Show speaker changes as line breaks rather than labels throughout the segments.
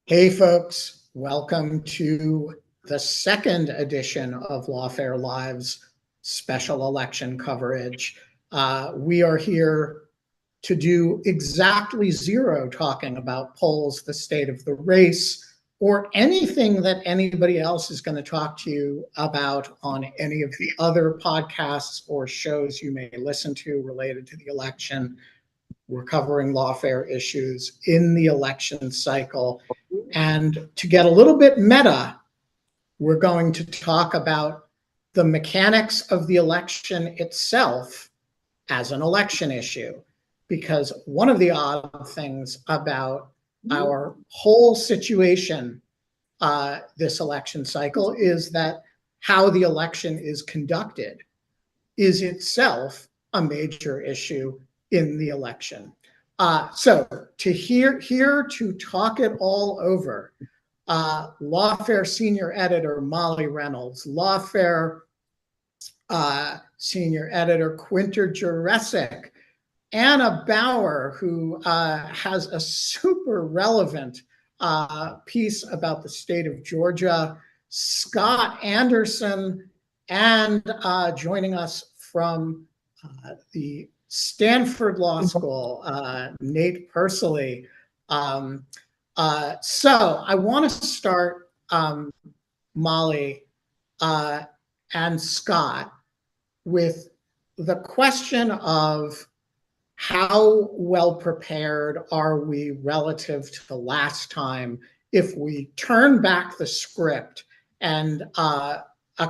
Hey folks, welcome to the second edition of Lawfare Live's special election coverage. We are here to do exactly zero talking about polls, the state of the race, or anything that anybody else is going to talk to you about on any of the other podcasts or shows you may listen to related to the election. We're covering lawfare issues in the election cycle. And to get a little bit meta, we're going to talk about the mechanics of the election itself as an election issue. Because one of the odd things about our whole situation this election cycle is that how the election is conducted is itself a major issue in the election. So here to talk it all over, Lawfare senior editor Molly Reynolds, Lawfare senior editor Quinta Jurecic, Anna Bauer, who has a super relevant piece about the state of Georgia, Scott Anderson, and joining us from the Stanford Law School, Nate Persily. So I want to start, Molly and Scott, with the question of how well prepared are we relative to the last time if we turn back the script and a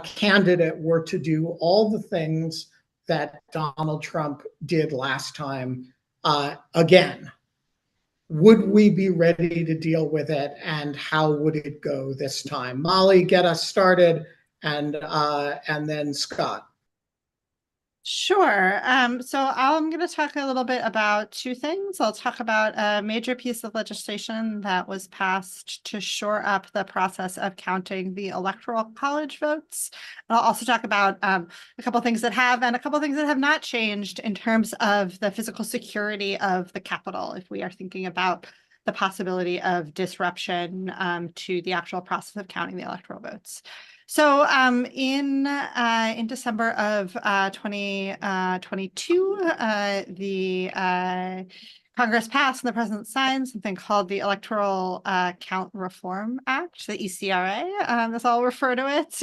candidate were to do all the things that Donald Trump did last time again? Would we be ready to deal with it, and how would it go this time? Molly, get us started, and then Scott.
Sure. So I'm going to talk a little bit about two things. I'll talk about a major piece of legislation that was passed to shore up the process of counting the electoral college votes. And I'll also talk about a couple of things that have and a couple of things that have not changed in terms of the physical security of the Capitol, if we are thinking about the possibility of disruption to the actual process of counting the electoral votes. So in December of 2022, the Congress passed and the president signed something called the Electoral Count Reform Act, the ECRA, that's all I'll refer to it,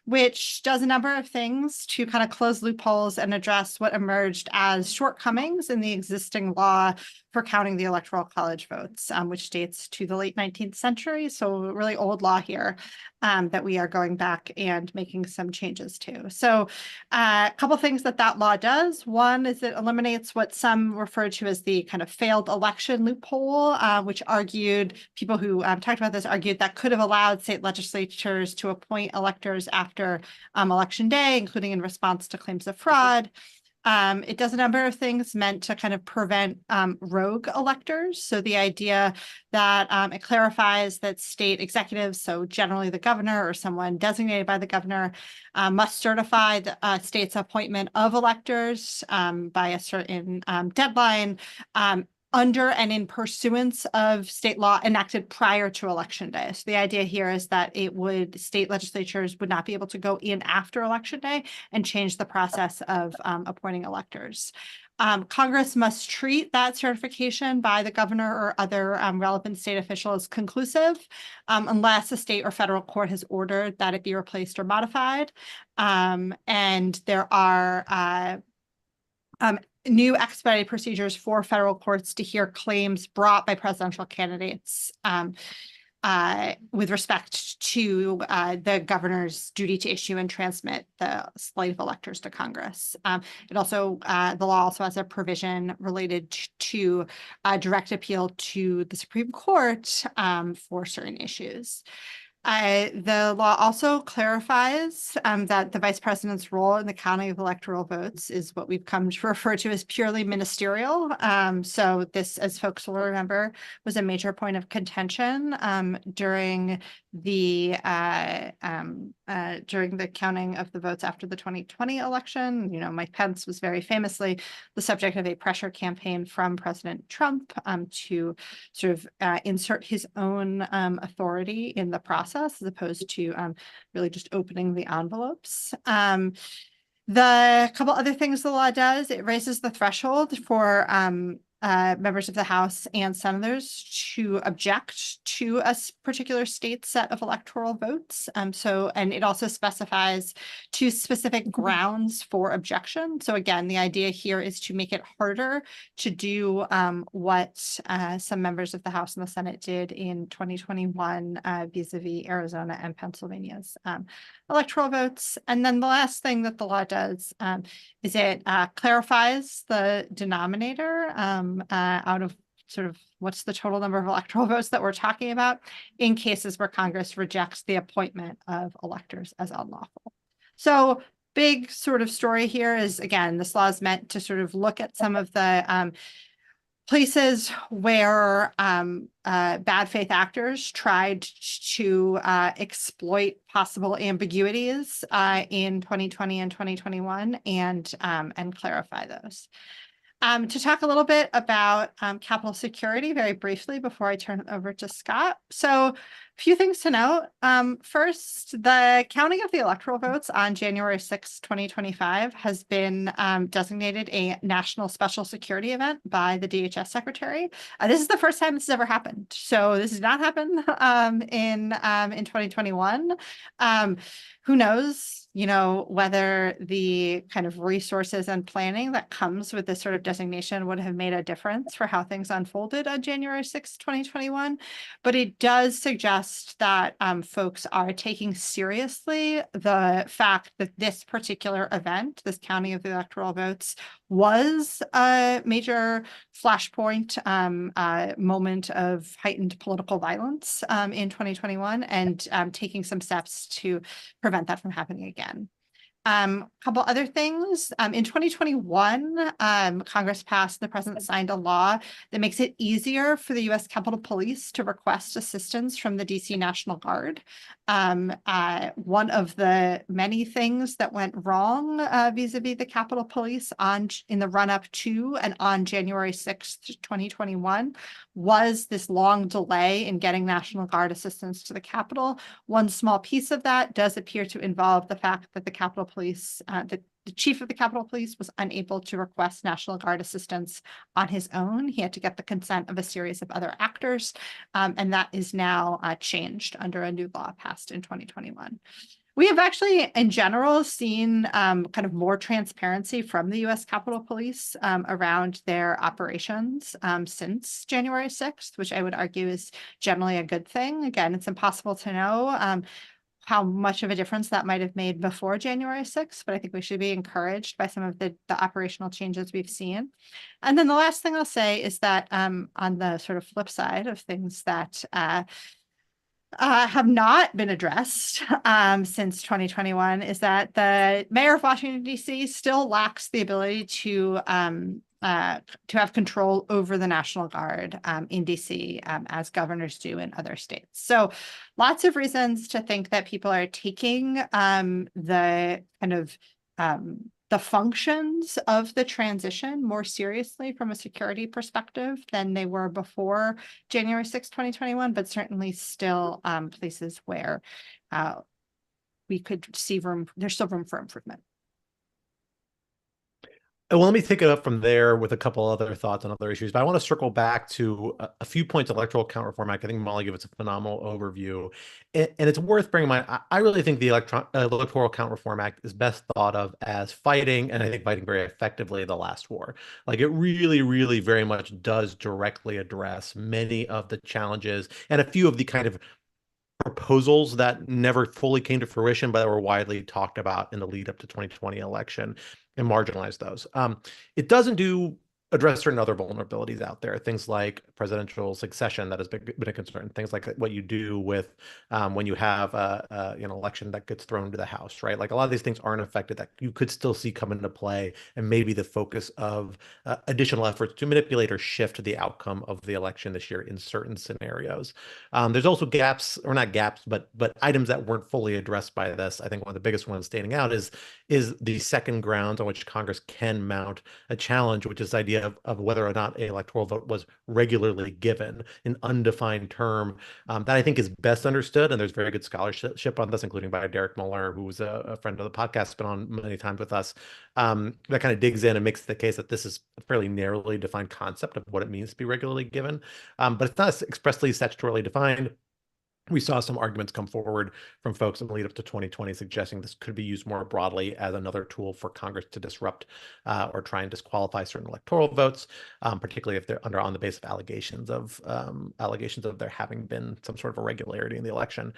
which does a number of things to kind of close loopholes and address what emerged as shortcomings in the existing law for counting the electoral college votes, which dates to the late 19th century. So really old law here that we are going back and making some changes to. So a couple things that law does. One is it eliminates what some refer to as the kind of failed election loophole, which argued, people who talked about this argued that could have allowed state legislatures to appoint electors after Election Day, including in response to claims of fraud. It does a number of things meant to kind of prevent rogue electors. So the idea that it clarifies that state executives, so generally the governor or someone designated by the governor, must certify the state's appointment of electors by a certain deadline under and in pursuance of state law enacted prior to Election Day. So the idea here is that state legislatures would not be able to go in after Election Day and change the process of appointing electors. Congress must treat that certification by the governor or other relevant state official as conclusive, unless a state or federal court has ordered that it be replaced or modified. And there are new expedited procedures for federal courts to hear claims brought by presidential candidates with respect to the governor's duty to issue and transmit the slate of electors to Congress. The law also has a provision related to direct appeal to the Supreme Court for certain issues. The law also clarifies that the vice president's role in the counting of electoral votes is what we've come to refer to as purely ministerial. So this, as folks will remember, was a major point of contention during during the counting of the votes after the 2020 election. Mike Pence was very famously the subject of a pressure campaign from President Trump to sort of insert his own authority in the process, as opposed to really just opening the envelopes. The couple other things the law does, it raises the threshold for members of the House and senators to object to a particular state set of electoral votes. And it also specifies two specific grounds for objection. So again, the idea here is to make it harder to do what some members of the House and the Senate did in 2021 vis-a-vis Arizona and Pennsylvania's electoral votes. And then the last thing that the law does is it clarifies the denominator out of sort of what's the total number of electoral votes that we're talking about in cases where Congress rejects the appointment of electors as unlawful. So big sort of story here is, again, this law is meant to sort of look at some of the places where bad faith actors tried to exploit possible ambiguities in 2020 and 2021 and clarify those. To talk a little bit about Capitol security very briefly before I turn it over to Scott. So a few things to note. First, the counting of the electoral votes on January 6, 2025 has been designated a national special security event by the DHS secretary. This is the first time this has ever happened. So this did not happen in 2021. Who knows, whether the kind of resources and planning that comes with this sort of designation would have made a difference for how things unfolded on January 6, 2021. But it does suggest that folks are taking seriously the fact that this particular event, this counting of the electoral votes, was a major flashpoint moment of heightened political violence in 2021, and taking some steps to prevent that from happening again. A couple other things. In 2021, Congress passed, the president signed a law that makes it easier for the U.S. Capitol Police to request assistance from the D.C. National Guard. One of the many things that went wrong vis-a-vis the Capitol Police in the run-up to and on January 6th, 2021, was this long delay in getting National Guard assistance to the Capitol. One small piece of that does appear to involve the fact that the Capitol Police, the chief of the Capitol Police, was unable to request National Guard assistance on his own. He had to get the consent of a series of other actors, and that is now changed under a new law passed in 2021. We have actually, in general, seen kind of more transparency from the U.S. Capitol Police around their operations since January 6th, which I would argue is generally a good thing. Again, it's impossible to know how much of a difference that might have made before January 6th, but I think we should be encouraged by some of the operational changes we've seen. And then the last thing I'll say is that on the sort of flip side of things that have not been addressed since 2021 is that the mayor of Washington, D.C. still lacks the ability to have control over the National Guard in DC as governors do in other states. So lots of reasons to think that people are taking the kind of the functions of the transition more seriously from a security perspective than they were before January 6, 2021, but certainly still places where we could see there's still room for improvement.
Well, let me take it up from there with a couple other thoughts on other issues, but I want to circle back to a few points of Electoral Count Reform Act. I think Molly gave us a phenomenal overview, and it's worth bearing in mind. I really think the Electoral Count Reform Act is best thought of as fighting, and I think fighting very effectively, the last war. Like, it really, really very much does directly address many of the challenges and a few of the kind of proposals that never fully came to fruition, but were widely talked about in the lead up to 2020 election, and marginalize those. It doesn't do address certain other vulnerabilities out there, things like presidential succession that has been a concern, things like what you do with when you have an election that gets thrown to the House, right? Like a lot of these things aren't affected that you could still see come into play, and maybe the focus of additional efforts to manipulate or shift the outcome of the election this year in certain scenarios. There's also gaps, or not gaps, but items that weren't fully addressed by this. I think one of the biggest ones standing out is the second ground on which Congress can mount a challenge, which is the idea of whether or not an electoral vote was regularly given, an undefined term that I think is best understood. And there's very good scholarship on this, including by Derek Muller, who's a friend of the podcast, been on many times with us, that kind of digs in and makes the case that this is a fairly narrowly defined concept of what it means to be regularly given. But it's not expressly statutorily defined. We saw some arguments come forward from folks in the lead up to 2020 suggesting this could be used more broadly as another tool for Congress to disrupt or try and disqualify certain electoral votes, particularly if they're on the basis of allegations of there having been some sort of irregularity in the election.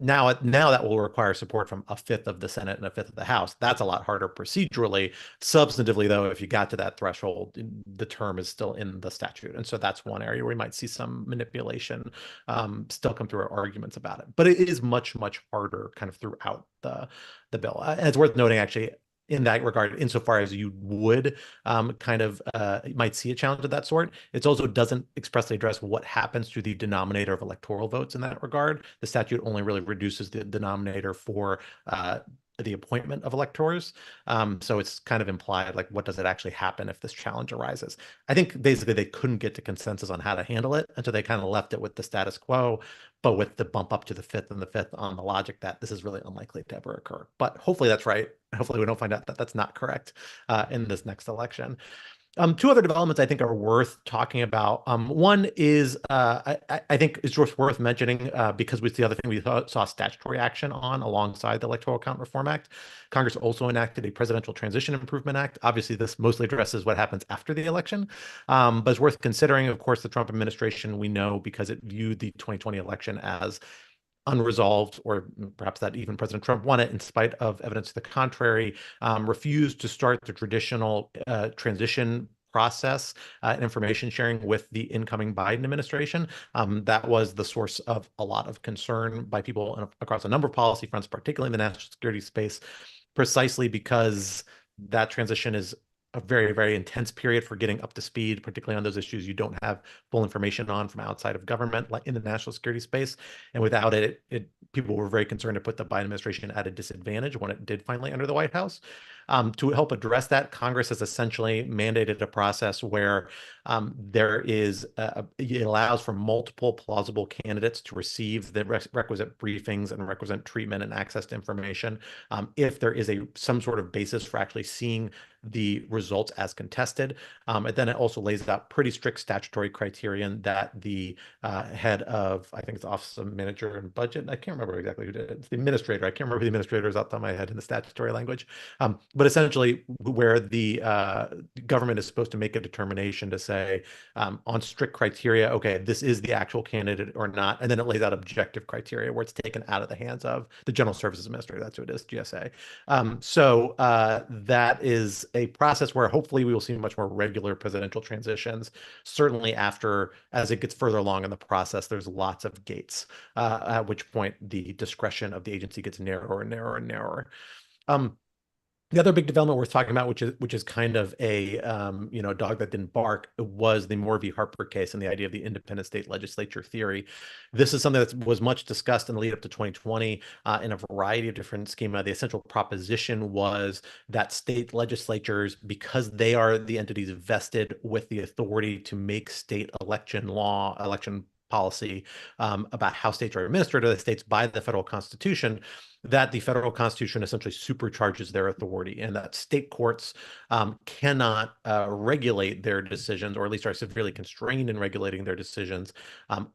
Now that will require support from a fifth of the Senate and a fifth of the House. That's a lot harder procedurally. Substantively, though, if you got to that threshold, the term is still in the statute, and so that's one area where we might see some manipulation still come through arguments about it. But it is much, much harder kind of throughout the bill. And it's worth noting, actually, in that regard, insofar as you would might see a challenge of that sort, it also doesn't expressly address what happens to the denominator of electoral votes in that regard. The statute only really reduces the denominator for the appointment of electors. So it's kind of implied, like, what does it actually happen if this challenge arises? I think basically they couldn't get to consensus on how to handle it, and so they kind of left it with the status quo, but with the bump up to the fifth and the fifth on the logic that this is really unlikely to ever occur. But hopefully that's right. Hopefully we don't find out that that's not correct in this next election. Two other developments I think are worth talking about. One is I think it's just worth mentioning because it's the other thing we saw statutory action on alongside the Electoral Count Reform Act. Congress also enacted a Presidential Transition Improvement Act. Obviously, this mostly addresses what happens after the election, but it's worth considering. Of course, the Trump administration, we know because it viewed the 2020 election as unresolved, or perhaps that even President Trump won it in spite of evidence to the contrary, refused to start the traditional transition process and information sharing with the incoming Biden administration. That was the source of a lot of concern by people across a number of policy fronts, particularly in the national security space, precisely because that transition is a very, very intense period for getting up to speed, particularly on those issues you don't have full information on from outside of government, like in the national security space. And without it, people were very concerned to put the Biden administration at a disadvantage when it did finally enter the White House. To help address that, Congress has essentially mandated a process where it allows for multiple plausible candidates to receive the requisite briefings and requisite treatment and access to information if there is some sort of basis for actually seeing the results as contested. And then it also lays out pretty strict statutory criterion that the head of, I think it's the Office of Manager and Budget, I can't remember exactly who did it. It's the administrator. I can't remember who the administrator is off the top of my head in the statutory language. But essentially where the government is supposed to make a determination to say on strict criteria, okay, this is the actual candidate or not. And then it lays out objective criteria where it's taken out of the hands of the General Services Administrator. That's who it is, GSA. So that is a process where hopefully we will see much more regular presidential transitions. Certainly as it gets further along in the process, there's lots of gates, at which point the discretion of the agency gets narrower and narrower and narrower. The other big development worth talking about, which is kind of a dog that didn't bark, was the Moore v. Harper case and the idea of the independent state legislature theory. This is something that was much discussed in the lead up to 2020 in a variety of different schema. The essential proposition was that state legislatures, because they are the entities vested with the authority to make state election policy about how states are administered, or the states by the federal constitution, that the federal constitution essentially supercharges their authority, and that state courts cannot regulate their decisions, or at least are severely constrained in regulating their decisions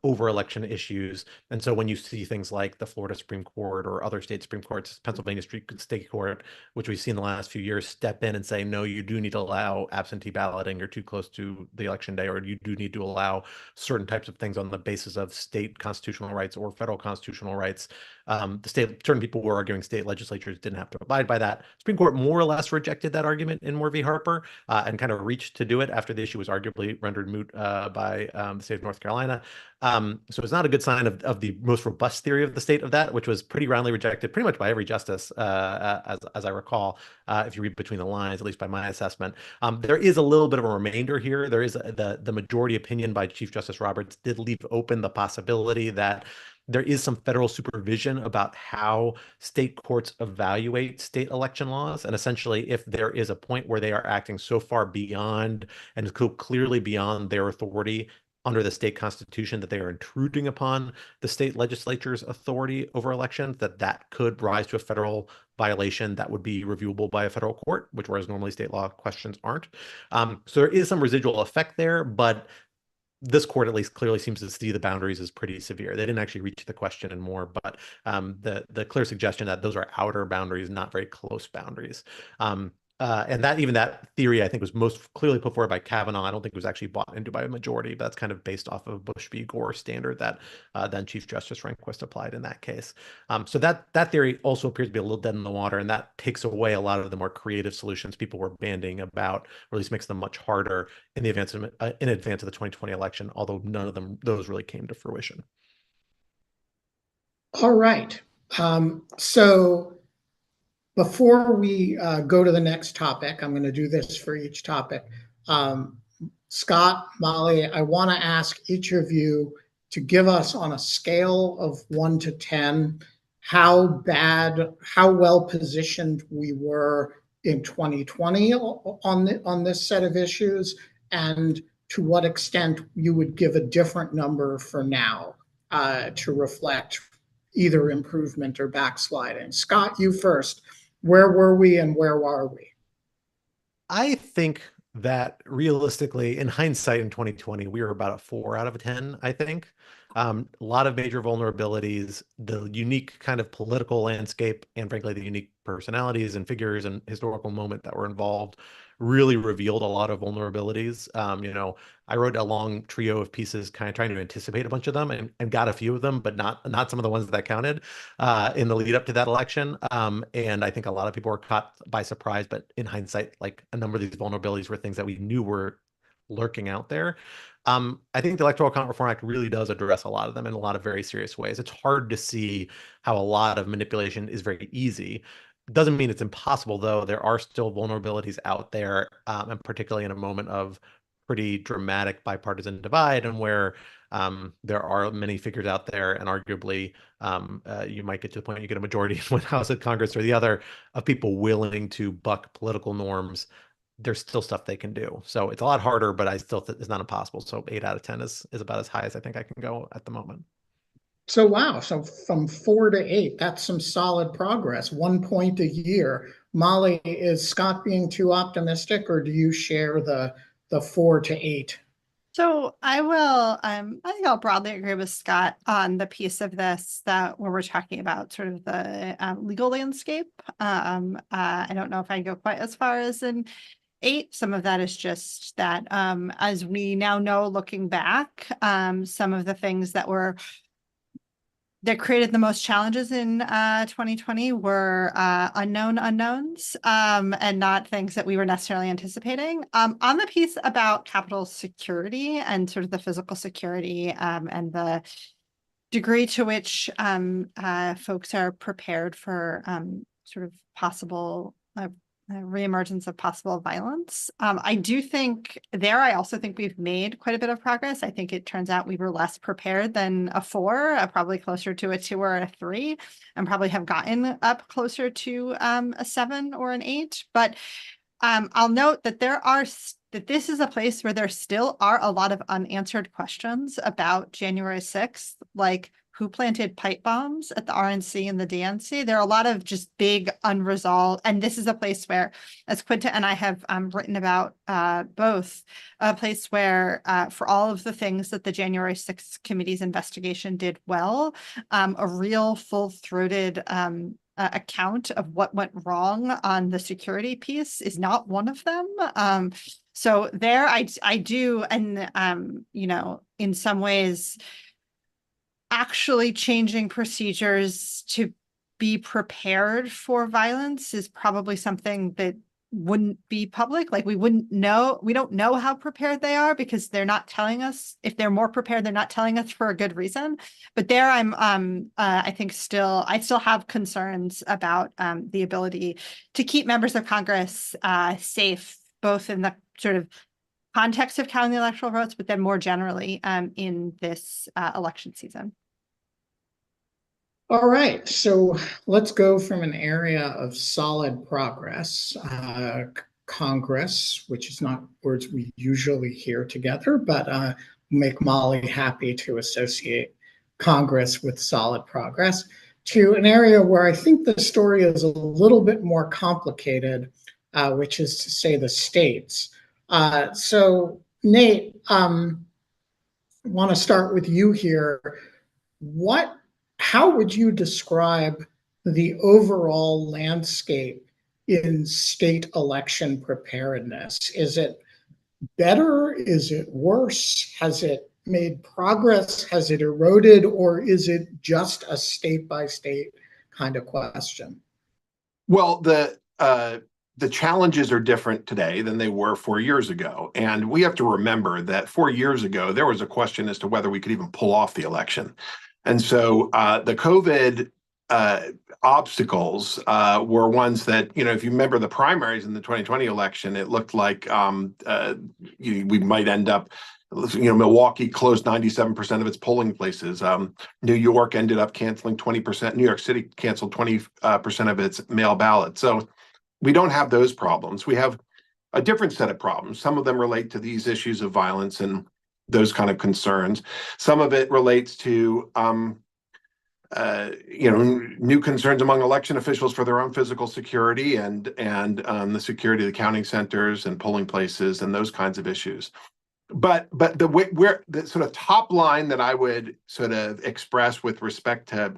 over election issues. And so when you see things like the Florida Supreme Court or other state Supreme Courts, Pennsylvania State Court, which we've seen in the last few years, step in and say, no, you do need to allow absentee balloting, you're too close to the election day, or you do need to allow certain types of things on the basis of state constitutional rights or federal constitutional rights, certain people people were arguing state legislatures didn't have to abide by that. Supreme Court more or less rejected that argument in Moore v. Harper and kind of reached to do it after the issue was arguably rendered moot by the state of North Carolina. So it's not a good sign of the most robust theory of the state of that, which was pretty roundly rejected pretty much by every justice, as I recall, if you read between the lines, at least by my assessment. There is a little bit of a remainder here. There is the majority opinion by Chief Justice Roberts did leave open the possibility that there is some federal supervision about how state courts evaluate state election laws. And essentially, if there is a point where they are acting so far beyond and clearly beyond their authority under the state constitution that they are intruding upon the state legislature's authority over elections, that could rise to a federal violation that would be reviewable by a federal court, which whereas normally state law questions aren't. So there is some residual effect there, but this court at least clearly seems to see the boundaries as pretty severe. They didn't actually reach the question and more, but the clear suggestion that those are outer boundaries, not very close boundaries. And that theory, I think, was most clearly put forward by Kavanaugh. I don't think it was actually bought into by a majority, but that's kind of based off of Bush v. Gore standard that then Chief Justice Rehnquist applied in that case. So that theory also appears to be a little dead in the water, and that takes away a lot of the more creative solutions people were banding about, or at least makes them much harder in advance of the 2020 election, although none of those really came to fruition.
All right. So before we go to the next topic, I'm going to do this for each topic. Scott, Molly, I want to ask each of you to give us on a scale of 1 to 10 how well positioned we were in 2020 on this set of issues, and to what extent you would give a different number for now to reflect either improvement or backsliding. Scott, you first. Where were we and where are we?
I think that realistically, in hindsight, in 2020, we were about a 4 out of 10, I think. A lot of major vulnerabilities, the unique kind of political landscape, and frankly, the unique personalities and figures and historical moment that were involved really revealed a lot of vulnerabilities. I wrote a long trio of pieces kind of trying to anticipate a bunch of them and got a few of them, but not some of the ones that counted in the lead up to that election. And I think a lot of people were caught by surprise, but in hindsight, like a number of these vulnerabilities were things that we knew were lurking out there. I think the Electoral Count Reform Act really does address a lot of them in a lot of very serious ways. It's hard to see how a lot of manipulation is very easy. Doesn't mean it's impossible, though. There are still vulnerabilities out there, and particularly in a moment of pretty dramatic bipartisan divide and where there are many figures out there, and arguably you might get to the point you get a majority in one house of Congress or the other of people willing to buck political norms. There's still stuff they can do. So it's a lot harder, but I still think it's not impossible. So 8 out of 10 is about as high as I think I can go at the moment.
So wow, so from 4 to 8, that's some solid progress, 1 point a year. Molly, is Scott being too optimistic, or do you share the 4 to 8?
So I will, I think I'll broadly agree with Scott on the piece of this that where we're talking about sort of the legal landscape. I don't know if I go quite as far as in 8. Some of that is just that as we now know, looking back, some of the things that created the most challenges in 2020 were unknown unknowns and not things that we were necessarily anticipating. On the piece about Capitol security and sort of the physical security and the degree to which folks are prepared for sort of possible reemergence of possible violence. I do think I also think we've made quite a bit of progress. I think it turns out we were less prepared than a 4, probably closer to a 2 or a 3, and probably have gotten up closer to a 7 or an 8. But I'll note that that this is a place where there still are a lot of unanswered questions about January 6th, like who planted pipe bombs at the RNC and the DNC. There are a lot of just big unresolved, and this is a place where, as Quinta and I have written about both, a place where for all of the things that the January 6th committee's investigation did well, a real full-throated account of what went wrong on the security piece is not one of them. So there I do, and in some ways, actually changing procedures to be prepared for violence is probably something that wouldn't be public. Like we don't know how prepared they are because they're not telling us. If they're more prepared, they're not telling us for a good reason. But there I think I still have concerns about the ability to keep members of Congress safe, both in the sort of context of counting the electoral votes, but then more generally in this election season.
All right, so let's go from an area of solid progress, Congress, which is not words we usually hear together, but make Molly happy to associate Congress with solid progress, to an area where I think the story is a little bit more complicated, which is to say the states. So Nate, I want to start with you here. How would you describe the overall landscape in state election preparedness? Is it better? Is it worse? Has it made progress? Has it eroded? Or is it just a state by state kind of question?
Well, the challenges are different today than they were 4 years ago. And we have to remember that 4 years ago, there was a question as to whether we could even pull off the election. And so the COVID obstacles were ones that, if you remember the primaries in the 2020 election, it looked like we might end up, Milwaukee closed 97% of its polling places. New York ended up canceling 20%. New York City canceled 20% of its mail ballots. So we don't have those problems. We have a different set of problems. Some of them relate to these issues of violence and those kind of concerns. Some of it relates to new concerns among election officials for their own physical security and the security of the counting centers and polling places and those kinds of issues. But the sort of top line that I would sort of express with respect to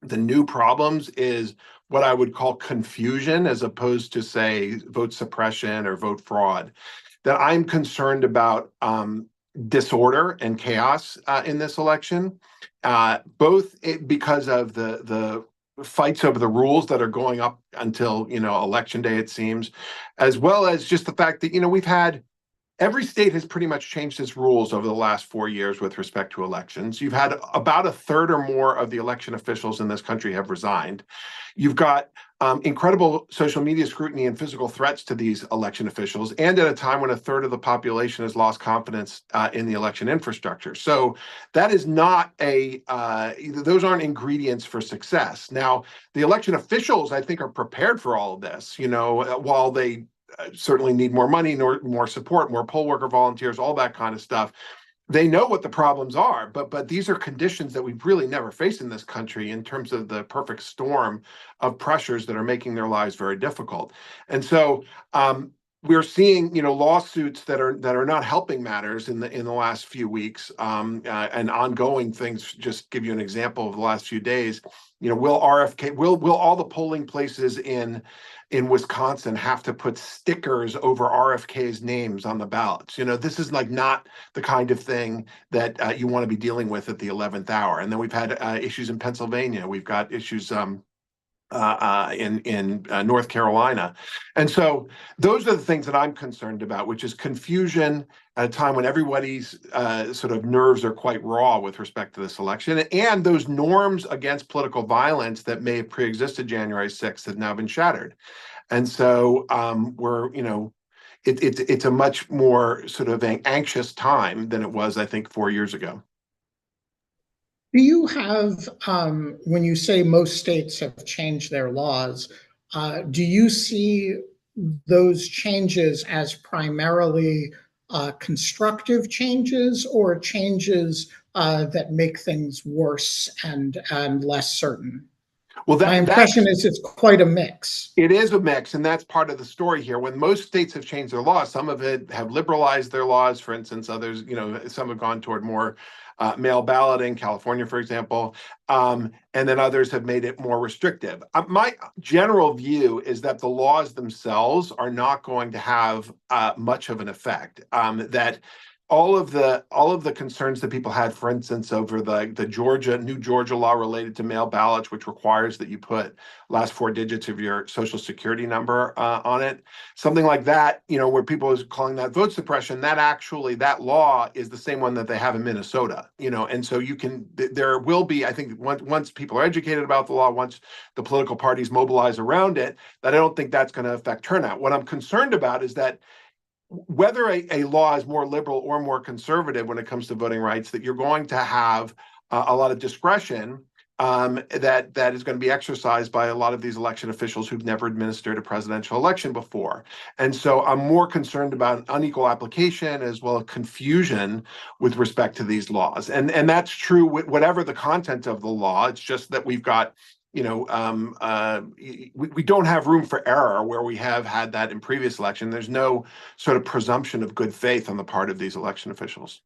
the new problems is what I would call confusion, as opposed to, say, vote suppression or vote fraud. That I'm concerned about disorder and chaos in this election, both because of the fights over the rules that are going up until election day, it seems, as well as just the fact that we've had. Every state has pretty much changed its rules over the last 4 years with respect to elections. You've had about a third or more of the election officials in this country have resigned. You've got incredible social media scrutiny and physical threats to these election officials, and at a time when a third of the population has lost confidence in the election infrastructure. So that is not those aren't ingredients for success. Now, the election officials, I think, are prepared for all of this, while they certainly need more money, more support, more poll worker volunteers, all that kind of stuff. They know what the problems are, but these are conditions that we've really never faced in this country in terms of the perfect storm of pressures that are making their lives very difficult. And so we're seeing, lawsuits that are not helping matters in the last few weeks, and ongoing things. Just give you an example of the last few days. Will all the polling places in Wisconsin have to put stickers over RFK's names on the ballots? This is not the kind of thing that you want to be dealing with at the 11th hour. And then we've had issues in Pennsylvania. We've got issues in North Carolina. And so those are the things that I'm concerned about, which is confusion at a time when everybody's sort of nerves are quite raw with respect to this election, and those norms against political violence that may have pre-existed January 6th have now been shattered. And so it's a much more sort of an anxious time than it was, I think, 4 years ago.
Do you have, when you say most states have changed their laws, do you see those changes as primarily constructive changes or changes that make things worse and less certain?
Well,
my impression is it's quite a mix.
It is a mix, and that's part of the story here. When most states have changed their laws, some of it have liberalized their laws. For instance, others, some have gone toward more mail balloting, California, for example, and then others have made it more restrictive. My general view is that the laws themselves are not going to have much of an effect. That all of the concerns that people had, for instance, over the new Georgia law related to mail ballots, which requires that you put last 4 digits of your social security number on it, something like that, where people is calling that vote suppression, that law is the same one that they have in Minnesota, and so there will be, I think, once people are educated about the law, once the political parties mobilize around it, that I don't think that's going to affect turnout. What I'm concerned about is that whether a law is more liberal or more conservative when it comes to voting rights, that you're going to have a lot of discretion that is going to be exercised by a lot of these election officials who've never administered a presidential election before. And so I'm more concerned about unequal application as well as confusion with respect to these laws. And that's true with whatever the content of the law. It's just that we've got we don't have room for error where we have had that in previous election. There's no sort of presumption of good faith on the part of these election officials.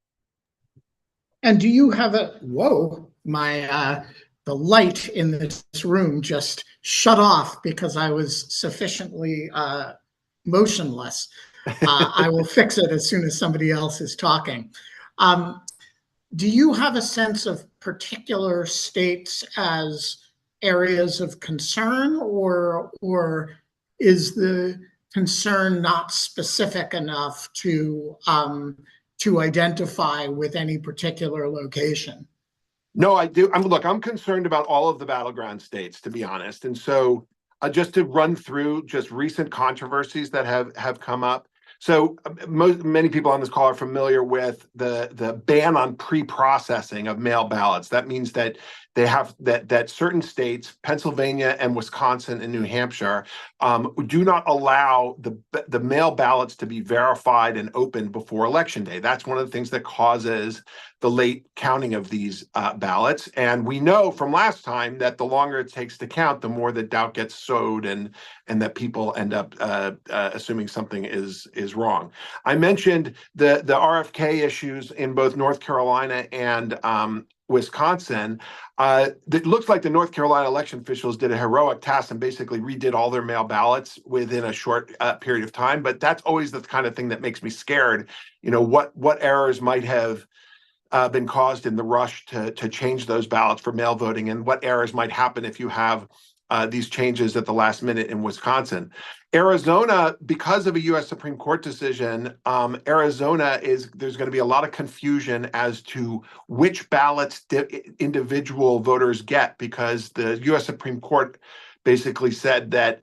And do you have the light in this room just shut off because I was sufficiently motionless. I will fix it as soon as somebody else is talking. Do you have a sense of particular states as areas of concern, or is the concern not specific enough to identify with any particular location?
No, I do. I'm concerned about all of the battleground states, to be honest. And so just to run through just recent controversies that have come up. So many people on this call are familiar with the ban on pre-processing of mail ballots. That means that they have that certain states, Pennsylvania and Wisconsin and New Hampshire, do not allow the mail ballots to be verified and opened before Election Day. That's one of the things that causes the late counting of these ballots. And we know from last time that the longer it takes to count, the more the doubt gets sowed and that people end up assuming something is wrong. I mentioned the RFK issues in both North Carolina and Wisconsin. It looks like the North Carolina election officials did a heroic task and basically redid all their mail ballots within a short period of time. But that's always the kind of thing that makes me scared. What errors might have been caused in the rush to change those ballots for mail voting, and what errors might happen if you have these changes at the last minute in Wisconsin. Arizona, because of a U.S. Supreme Court decision, there's going to be a lot of confusion as to which ballots individual voters get, because the U.S. Supreme Court basically said that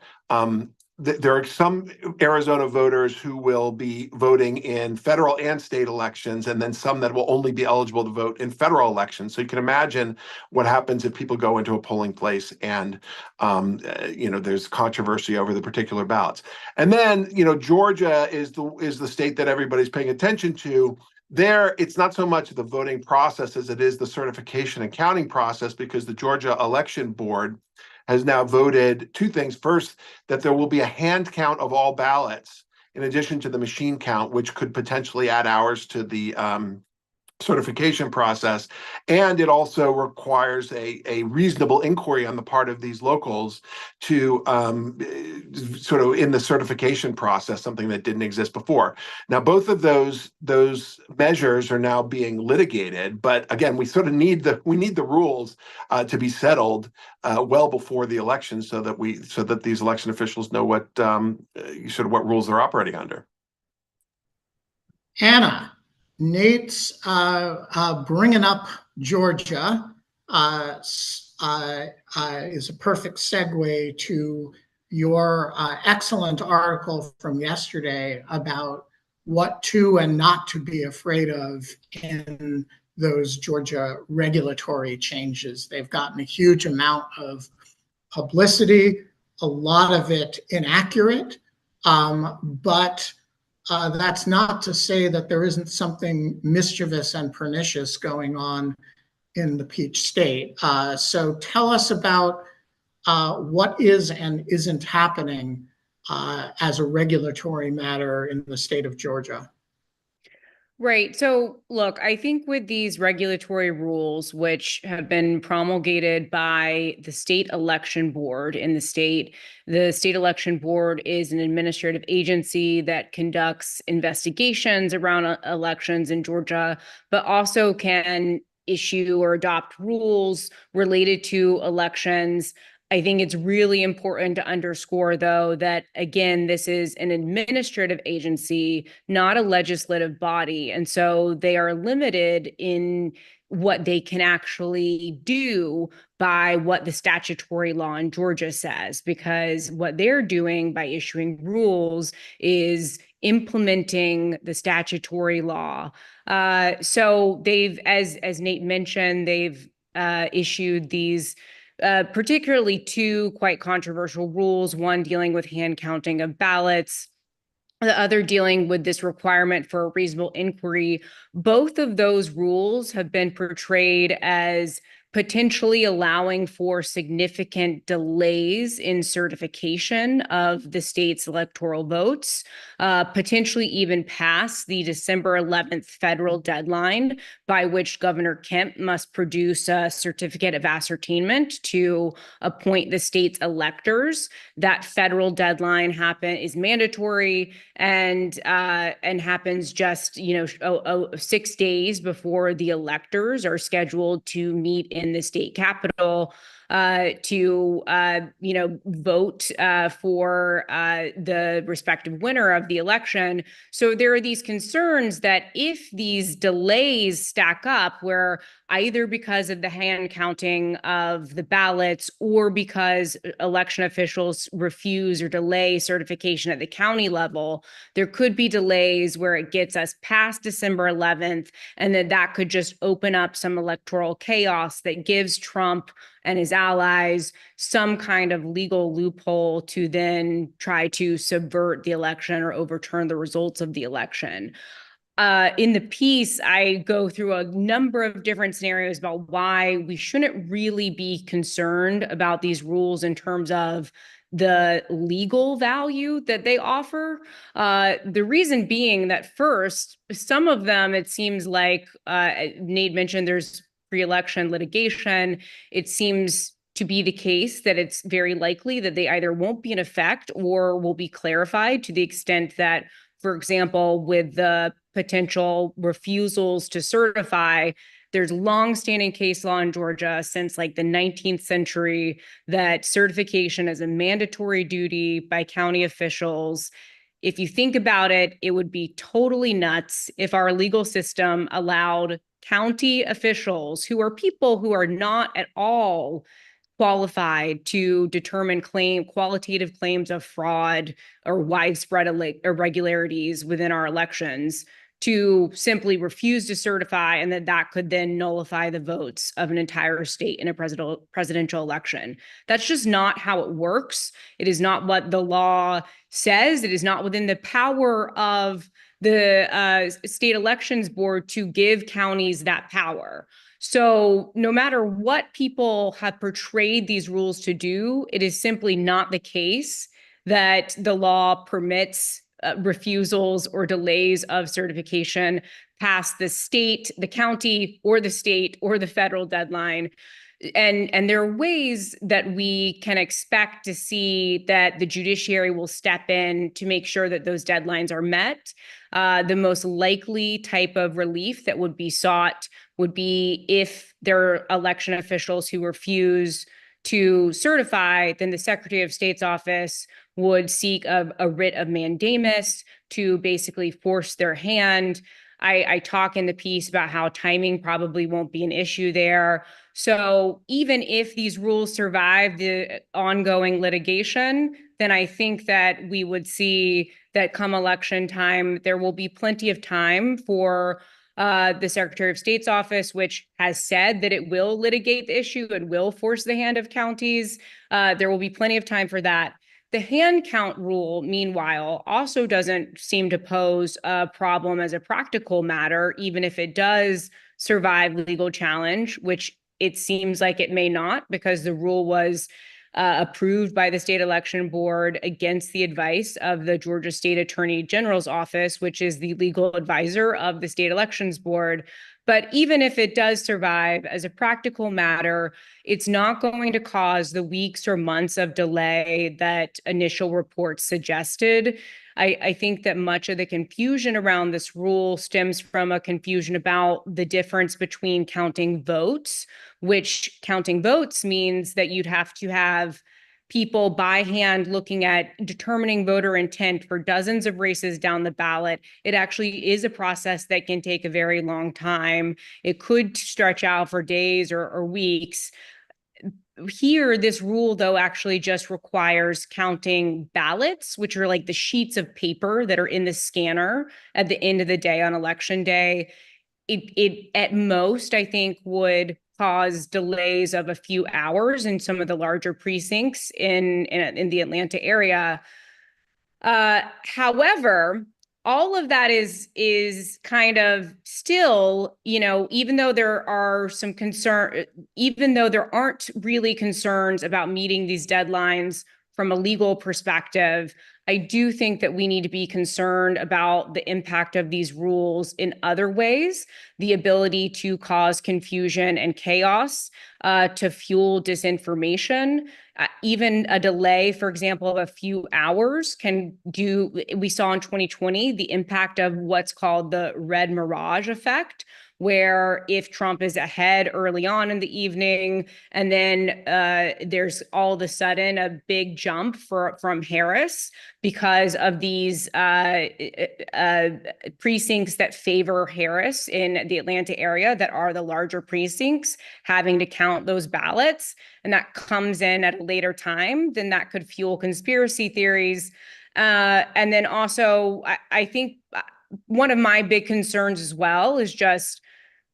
there are some Arizona voters who will be voting in federal and state elections, and then some that will only be eligible to vote in federal elections. So you can imagine what happens if people go into a polling place and there's controversy over the particular ballots. And then Georgia is the state that everybody's paying attention to. There, it's not so much the voting process as it is the certification and counting process, because the Georgia Election Board has now voted two things. First, that there will be a hand count of all ballots in addition to the machine count, which could potentially add hours to the certification process. And it also requires a reasonable inquiry on the part of these locals to sort of in the certification process, something that didn't exist before. Now, both of those measures are now being litigated, but again, we sort of need the rules to be settled well before the election, so that these election officials know what rules they're operating under.
Anna, Nate's bringing up Georgia is a perfect segue to your excellent article from yesterday about what to and not to be afraid of in those Georgia regulatory changes. They've gotten a huge amount of publicity, a lot of it inaccurate, but that's not to say that there isn't something mischievous and pernicious going on in the Peach State. So tell us about what is and isn't happening as a regulatory matter in the state of Georgia.
Right. So, look, I think with these regulatory rules, which have been promulgated by the state election board in the state election board is an administrative agency that conducts investigations around elections in Georgia, but also can issue or adopt rules related to elections. I think it's really important to underscore, though, that again, this is an administrative agency, not a legislative body. And so they are limited in what they can actually do by what the statutory law in Georgia says, because what they're doing by issuing rules is implementing the statutory law. So they've, as Nate mentioned, they've issued these particularly two quite controversial rules, one dealing with hand counting of ballots, the other dealing with this requirement for a reasonable inquiry. Both of those rules have been portrayed as potentially allowing for significant delays in certification of the state's electoral votes, potentially even past the December 11th federal deadline by which Governor Kemp must produce a certificate of ascertainment to appoint the state's electors. That federal deadline is mandatory and happens just 6 days before the electors are scheduled to meet in the state capitol to vote for the respective winner of the election. So there are these concerns that if these delays stack up, where either because of the hand counting of the ballots or because election officials refuse or delay certification at the county level, there could be delays where it gets us past December 11th, and then that could just open up some electoral chaos that gives Trump and his allies some kind of legal loophole to then try to subvert the election or overturn the results of the election. In the piece, I go through a number of different scenarios about why we shouldn't really be concerned about these rules in terms of the legal value that they offer. The reason being that first, some of them, it seems like Nate mentioned there's pre-election litigation. It seems to be the case that it's very likely that they either won't be in effect or will be clarified to the extent that, for example, with the potential refusals to certify, there's longstanding case law in Georgia since like the 19th century that certification is a mandatory duty by county officials. If you think about it, it would be totally nuts if our legal system allowed county officials, who are people who are not at all qualified to determine qualitative claims of fraud or widespread irregularities within our elections, to simply refuse to certify, and that could then nullify the votes of an entire state in a presidential election. That's just not how it works. It is not what the law says. It is not within the power of the state elections board to give counties that power. So no matter what people have portrayed these rules to do, it is simply not the case that the law permits refusals or delays of certification past the county, or the state, or the federal deadline. And there are ways that we can expect to see that the judiciary will step in to make sure that those deadlines are met. The most likely type of relief that would be sought would be if there are election officials who refuse to certify, then the Secretary of State's office would seek a writ of mandamus to basically force their hand. I talk in the piece about how timing probably won't be an issue there. So even if these rules survive the ongoing litigation, then I think that we would see that come election time, there will be plenty of time for the Secretary of State's office, which has said that it will litigate the issue and will force the hand of counties. There will be plenty of time for that. The hand count rule, meanwhile, also doesn't seem to pose a problem as a practical matter, even if it does survive legal challenge, which it seems like it may not, because the rule was approved by the state election board against the advice of the Georgia State Attorney General's office, which is the legal advisor of the state elections board. But even if it does survive, as a practical matter, it's not going to cause the weeks or months of delay that initial reports suggested. I think that much of the confusion around this rule stems from a confusion about the difference between counting votes, which counting votes means that you'd have to have people by hand looking at determining voter intent for dozens of races down the ballot. It actually is a process that can take a very long time. It could stretch out for days or weeks. Here, this rule, though, actually just requires counting ballots, which are like the sheets of paper that are in the scanner at the end of the day on election day. It at most, I think, would cause delays of a few hours in some of the larger precincts in the Atlanta area. However, all of that is kind of still, even though there are some concern, even though there aren't really concerns about meeting these deadlines from a legal perspective, I do think that we need to be concerned about the impact of these rules in other ways, the ability to cause confusion and chaos, to fuel disinformation. Even a delay, for example, of a few hours we saw in 2020, the impact of what's called the red mirage effect, where if Trump is ahead early on in the evening, and then there's all of a sudden a big jump from Harris because of these precincts that favor Harris in the Atlanta area that are the larger precincts, having to count those ballots, and that comes in at a later time, then that could fuel conspiracy theories. And then also, I think one of my big concerns as well is just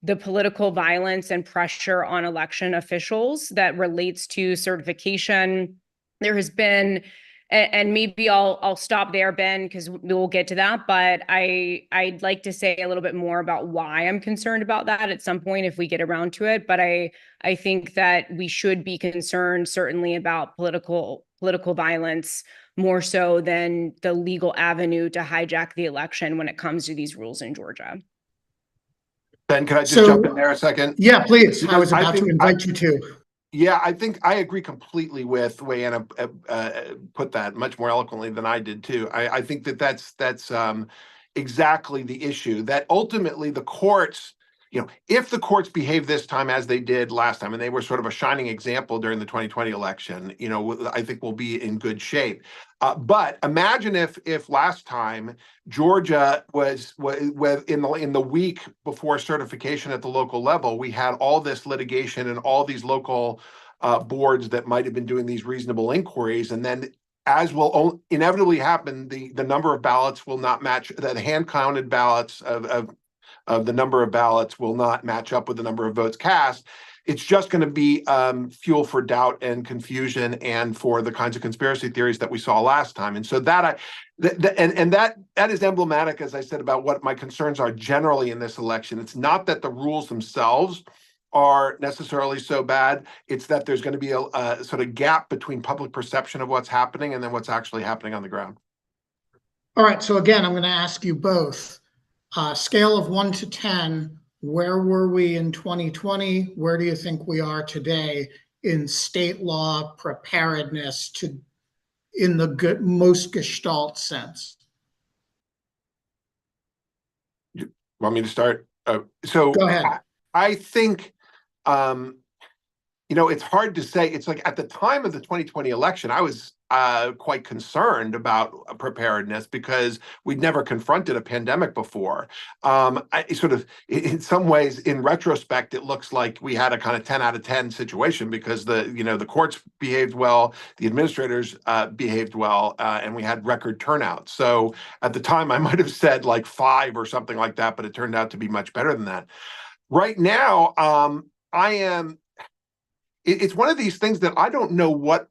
the political violence and pressure on election officials that relates to certification. There has been, and maybe I'll stop there, Ben, because we'll get to that. But I'd like to say a little bit more about why I'm concerned about that at some point if we get around to it. But I think that we should be concerned certainly about political violence more so than the legal avenue to hijack the election when it comes to these rules in Georgia.
Ben, can I just jump in there a second?
Yeah, please. I was
Because
about to invite you to.
Yeah, I think I agree completely with the way Anna put that much more eloquently than I did too. I think that's exactly the issue, that ultimately the courts, if the courts behave this time as they did last time, and they were sort of a shining example during the 2020 election, I think we'll be in good shape. But imagine if last time Georgia was in the week before certification at the local level, we had all this litigation and all these local boards that might have been doing these reasonable inquiries, and then, as will inevitably happen, the number of ballots will not match, the hand counted ballots of the number of ballots will not match up with the number of votes cast. It's just going to be fuel for doubt and confusion, and for the kinds of conspiracy theories that we saw last time. And so that is emblematic, as I said, about what my concerns are generally in this election. It's not that the rules themselves are necessarily so bad. It's that there's going to be a sort of gap between public perception of what's happening and then what's actually happening on the ground.
All right. So again, I'm going to ask you both. Scale of 1 to 10, where were we in 2020? Where do you think we are today in state law preparedness in the most gestalt sense?
You want me to start? So
go ahead.
I think, it's hard to say. It's like at the time of the 2020 election, I was quite concerned about preparedness because we'd never confronted a pandemic before. In some ways, in retrospect, it looks like we had a kind of 10 out of 10 situation because the courts behaved well, the administrators behaved well, and we had record turnout. So at the time, I might have said like 5 or something like that, but it turned out to be much better than that. Right now, it's one of these things that I don't know what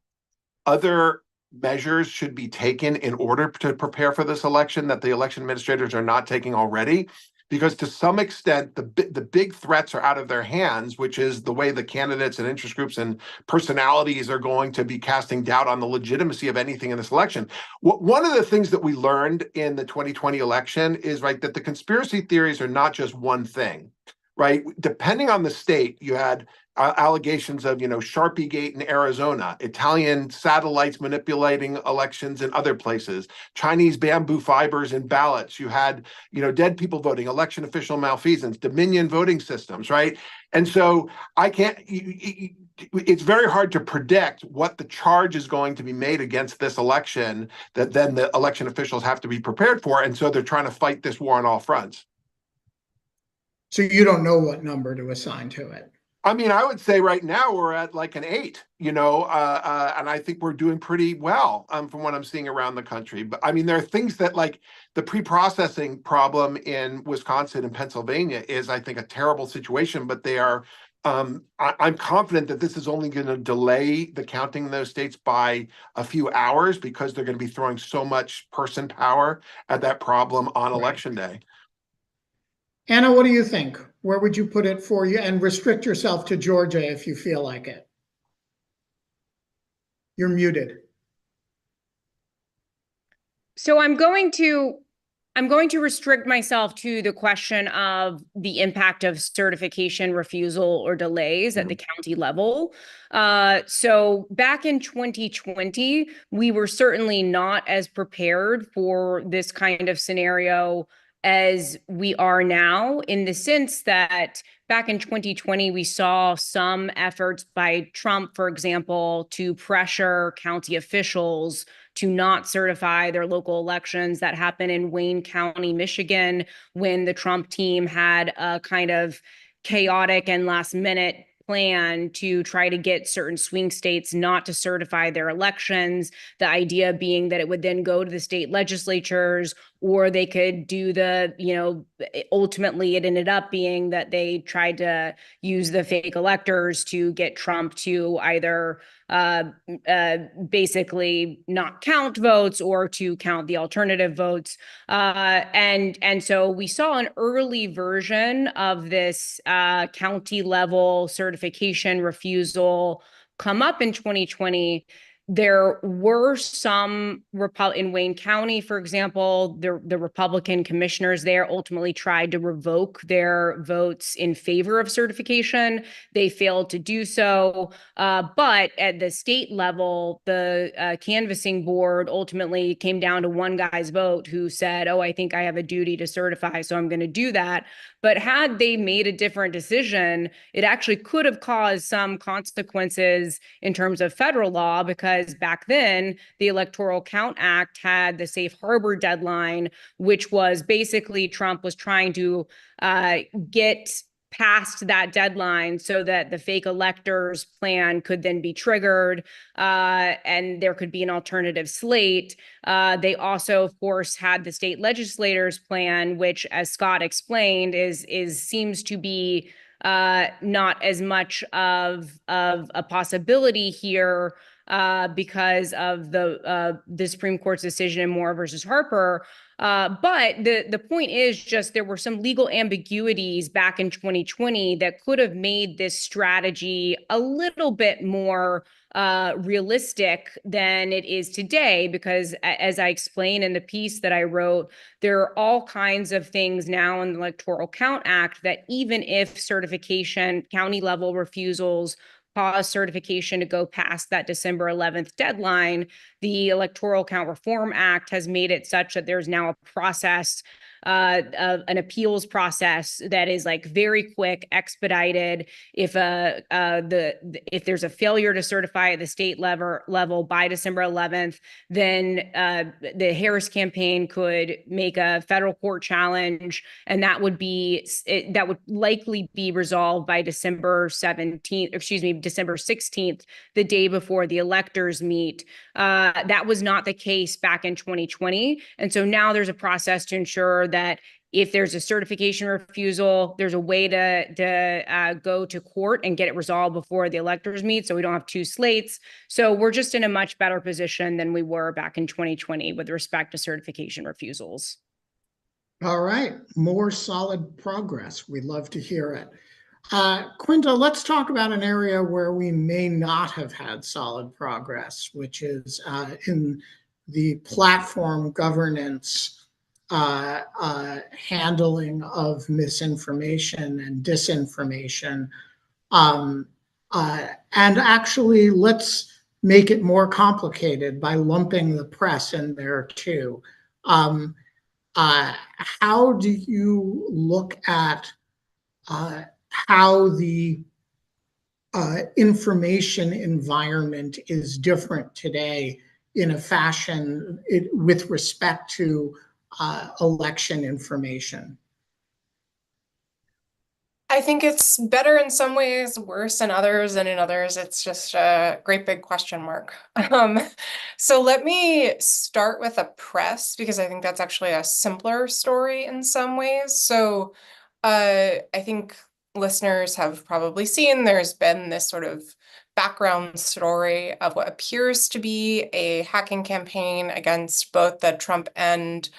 other measures should be taken in order to prepare for this election that the election administrators are not taking already. because to some extent, the big threats are out of their hands, which is the way the candidates and interest groups and personalities are going to be casting doubt on the legitimacy of anything in this election. One of the things that we learned in the 2020 election is, right, that the conspiracy theories are not just one thing, right? Depending on the state, you had allegations of, Sharpie Gate in Arizona, Italian satellites manipulating elections in other places, Chinese bamboo fibers in ballots. You had, dead people voting, election official malfeasance, Dominion voting systems, right? And so it's very hard to predict what the charge is going to be made against this election that then the election officials have to be prepared for. And so they're trying to fight this war on all fronts.
So you don't know what number to assign to it.
I mean, I would say right now we're at like an 8, and I think we're doing pretty well from what I'm seeing around the country. But I mean, there are things that, like the pre-processing problem in Wisconsin and Pennsylvania is, I think, a terrible situation, but they are, I'm confident that this is only going to delay the counting in those states by a few hours because they're going to be throwing so much person power at that problem on election day.
Anna, what do you think? Where would you put it for you? And restrict yourself to Georgia if you feel like it. You're muted.
So I'm going to restrict myself to the question of the impact of certification refusal or delays at the county level. So back in 2020, we were certainly not as prepared for this kind of scenario as we are now, in the sense that back in 2020, we saw some efforts by Trump, for example, to pressure county officials to not certify their local elections. That happened in Wayne County, Michigan, when the Trump team had a kind of chaotic and last minute plan to try to get certain swing states not to certify their elections. The idea being that it would then go to the state legislatures, or they could do ultimately it ended up being that they tried to use the fake electors to get Trump to either basically not count votes or to count the alternative votes. And so we saw an early version of this county level certification refusal come up in 2020. There were some in Wayne County, for example, the Republican commissioners there ultimately tried to revoke their votes in favor of certification. They failed to do so. But at the state level, the canvassing board ultimately came down to one guy's vote who said, "Oh, I think I have a duty to certify, so I'm going to do that." But had they made a different decision, it actually could have caused some consequences in terms of federal law, because back then the Electoral Count Act had the safe harbor deadline, which was basically Trump was trying to get past that deadline so that the fake electors plan could then be triggered and there could be an alternative slate. They also, of course, had the state legislators plan, which, as Scott explained, seems to be not as much of a possibility here because of the Supreme Court's decision in Moore versus Harper. But the point is just there were some legal ambiguities back in 2020 that could have made this strategy a little bit more realistic than it is today, because as I explained in the piece that I wrote, there are all kinds of things now in the Electoral Count Act that even if certification, county level refusals cause certification to go past that December 11th deadline, the Electoral Count Reform Act has made it such that there's now a process, an appeals process that is like very quick, expedited. If there's a failure to certify at the state level by December 11th, then the Harris campaign could make a federal court challenge, and that would likely be resolved by December 16th, the day before the electors meet. That was not the case back in 2020. And so now there's a process to ensure that if there's a certification refusal, there's a way to go to court and get it resolved before the electors meet, so we don't have two slates. So we're just in a much better position than we were back in 2020 with respect to certification refusals.
All right, more solid progress. We'd love to hear it. Quinta, let's talk about an area where we may not have had solid progress, which is in the platform governance handling of misinformation and disinformation. And actually, let's make it more complicated by lumping the press in there too. How do you look at how the information environment is different today in a fashion with respect to election information?
I think it's better in some ways, worse in others, and in others, it's just a great big question mark. So let me start with a press, because I think that's actually a simpler story in some ways. So I think listeners have probably seen there's been this sort of background story of what appears to be a hacking campaign against both the Trump and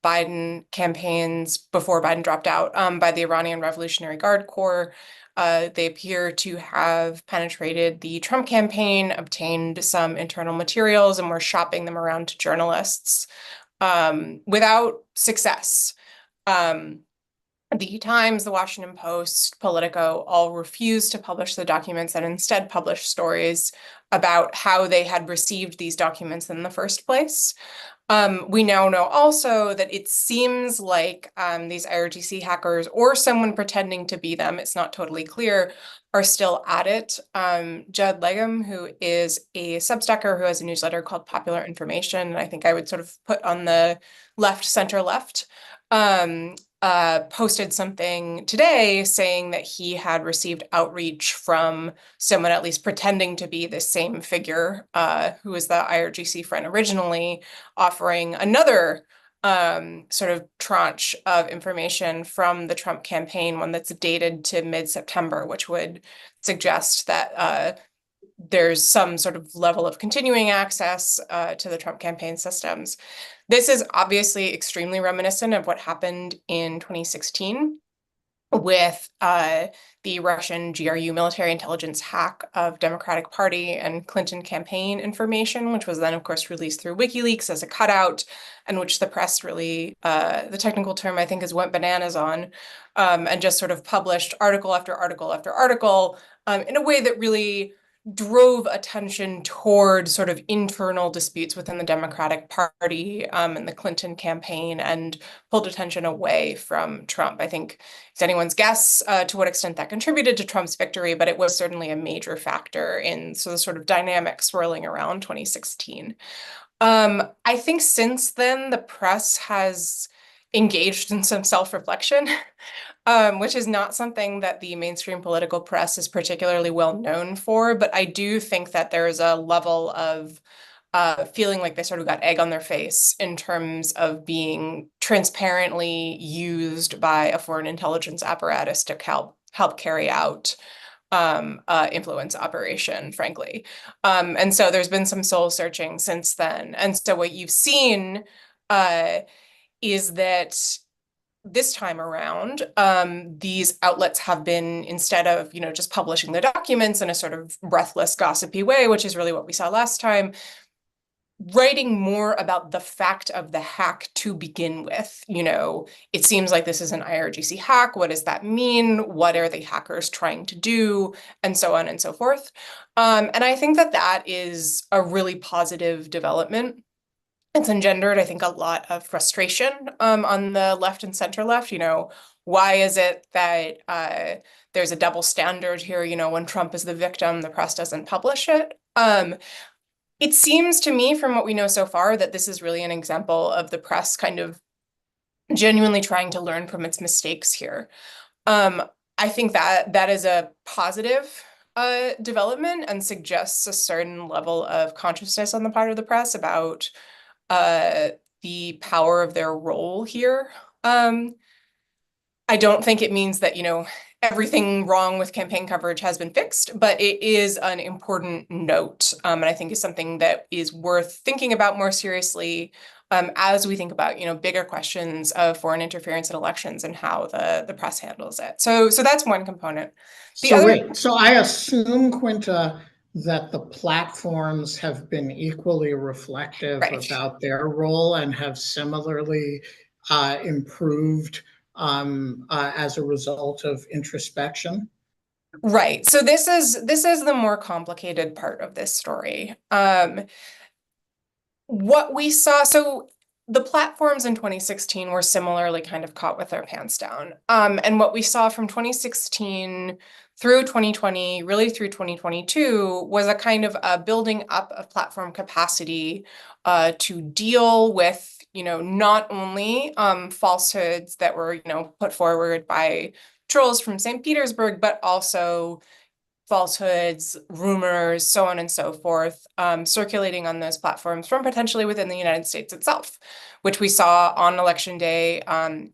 Biden campaigns before Biden dropped out by the Iranian Revolutionary Guard Corps. They appear to have penetrated the Trump campaign, obtained some internal materials, and were shopping them around to journalists without success. The Times, the Washington Post, Politico all refused to publish the documents and instead published stories about how they had received these documents in the first place. We now know also that it seems like these IRGC hackers or someone pretending to be them, it's not totally clear, are still at it. Judd Legum, who is a Substacker who has a newsletter called Popular Information, I think I would sort of put on the left, center left, posted something today saying that he had received outreach from someone at least pretending to be the same figure, who was the IRGC friend originally, offering another sort of tranche of information from the Trump campaign, one that's dated to mid-September, which would suggest that there's some sort of level of continuing access to the Trump campaign systems. This is obviously extremely reminiscent of what happened in 2016 with the Russian GRU military intelligence hack of Democratic Party and Clinton campaign information, which was then, of course, released through WikiLeaks as a cutout, and which the press really, the technical term, I think, is went bananas on, and just sort of published article after article after article in a way that really drove attention toward sort of internal disputes within the Democratic Party and the Clinton campaign, and pulled attention away from Trump. I think it's anyone's guess to what extent that contributed to Trump's victory, but it was certainly a major factor in the sort of dynamic swirling around 2016. I think since then, the press has engaged in some self-reflection, which is not something that the mainstream political press is particularly well known for. But I do think that there is a level of feeling like they sort of got egg on their face in terms of being transparently used by a foreign intelligence apparatus to help carry out influence operation, frankly. And so there's been some soul searching since then. And so what you've seen is that this time around, these outlets have been, instead of, just publishing the documents in a sort of breathless, gossipy way, which is really what we saw last time, writing more about the fact of the hack to begin with. It seems like this is an IRGC hack. What does that mean? What are the hackers trying to do? And so on and so forth. And I think that that is a really positive development. It's engendered, I think, a lot of frustration on the left and center left. Why is it that there's a double standard here? When Trump is the victim, the press doesn't publish it. It seems to me, from what we know so far, that this is really an example of the press kind of genuinely trying to learn from its mistakes here. I think that that is a positive development and suggests a certain level of consciousness on the part of the press about the power of their role here. I don't think it means that, everything wrong with campaign coverage has been fixed, but it is an important note, and I think is something that is worth thinking about more seriously as we think about, bigger questions of foreign interference in elections and how the press handles it. So that's one component.
So I assume, Quinta, that the platforms have been equally reflective about their role and have similarly improved as a result of introspection.
Right. So this is the more complicated part of this story. What we saw, so the platforms in 2016 were similarly kind of caught with their pants down. And what we saw from 2016 through 2020, really through 2022, was a kind of a building up of platform capacity to deal with, not only falsehoods that were, put forward by trolls from St. Petersburg, but also falsehoods, rumors, so on and so forth, circulating on those platforms from potentially within the United States itself, which we saw on election day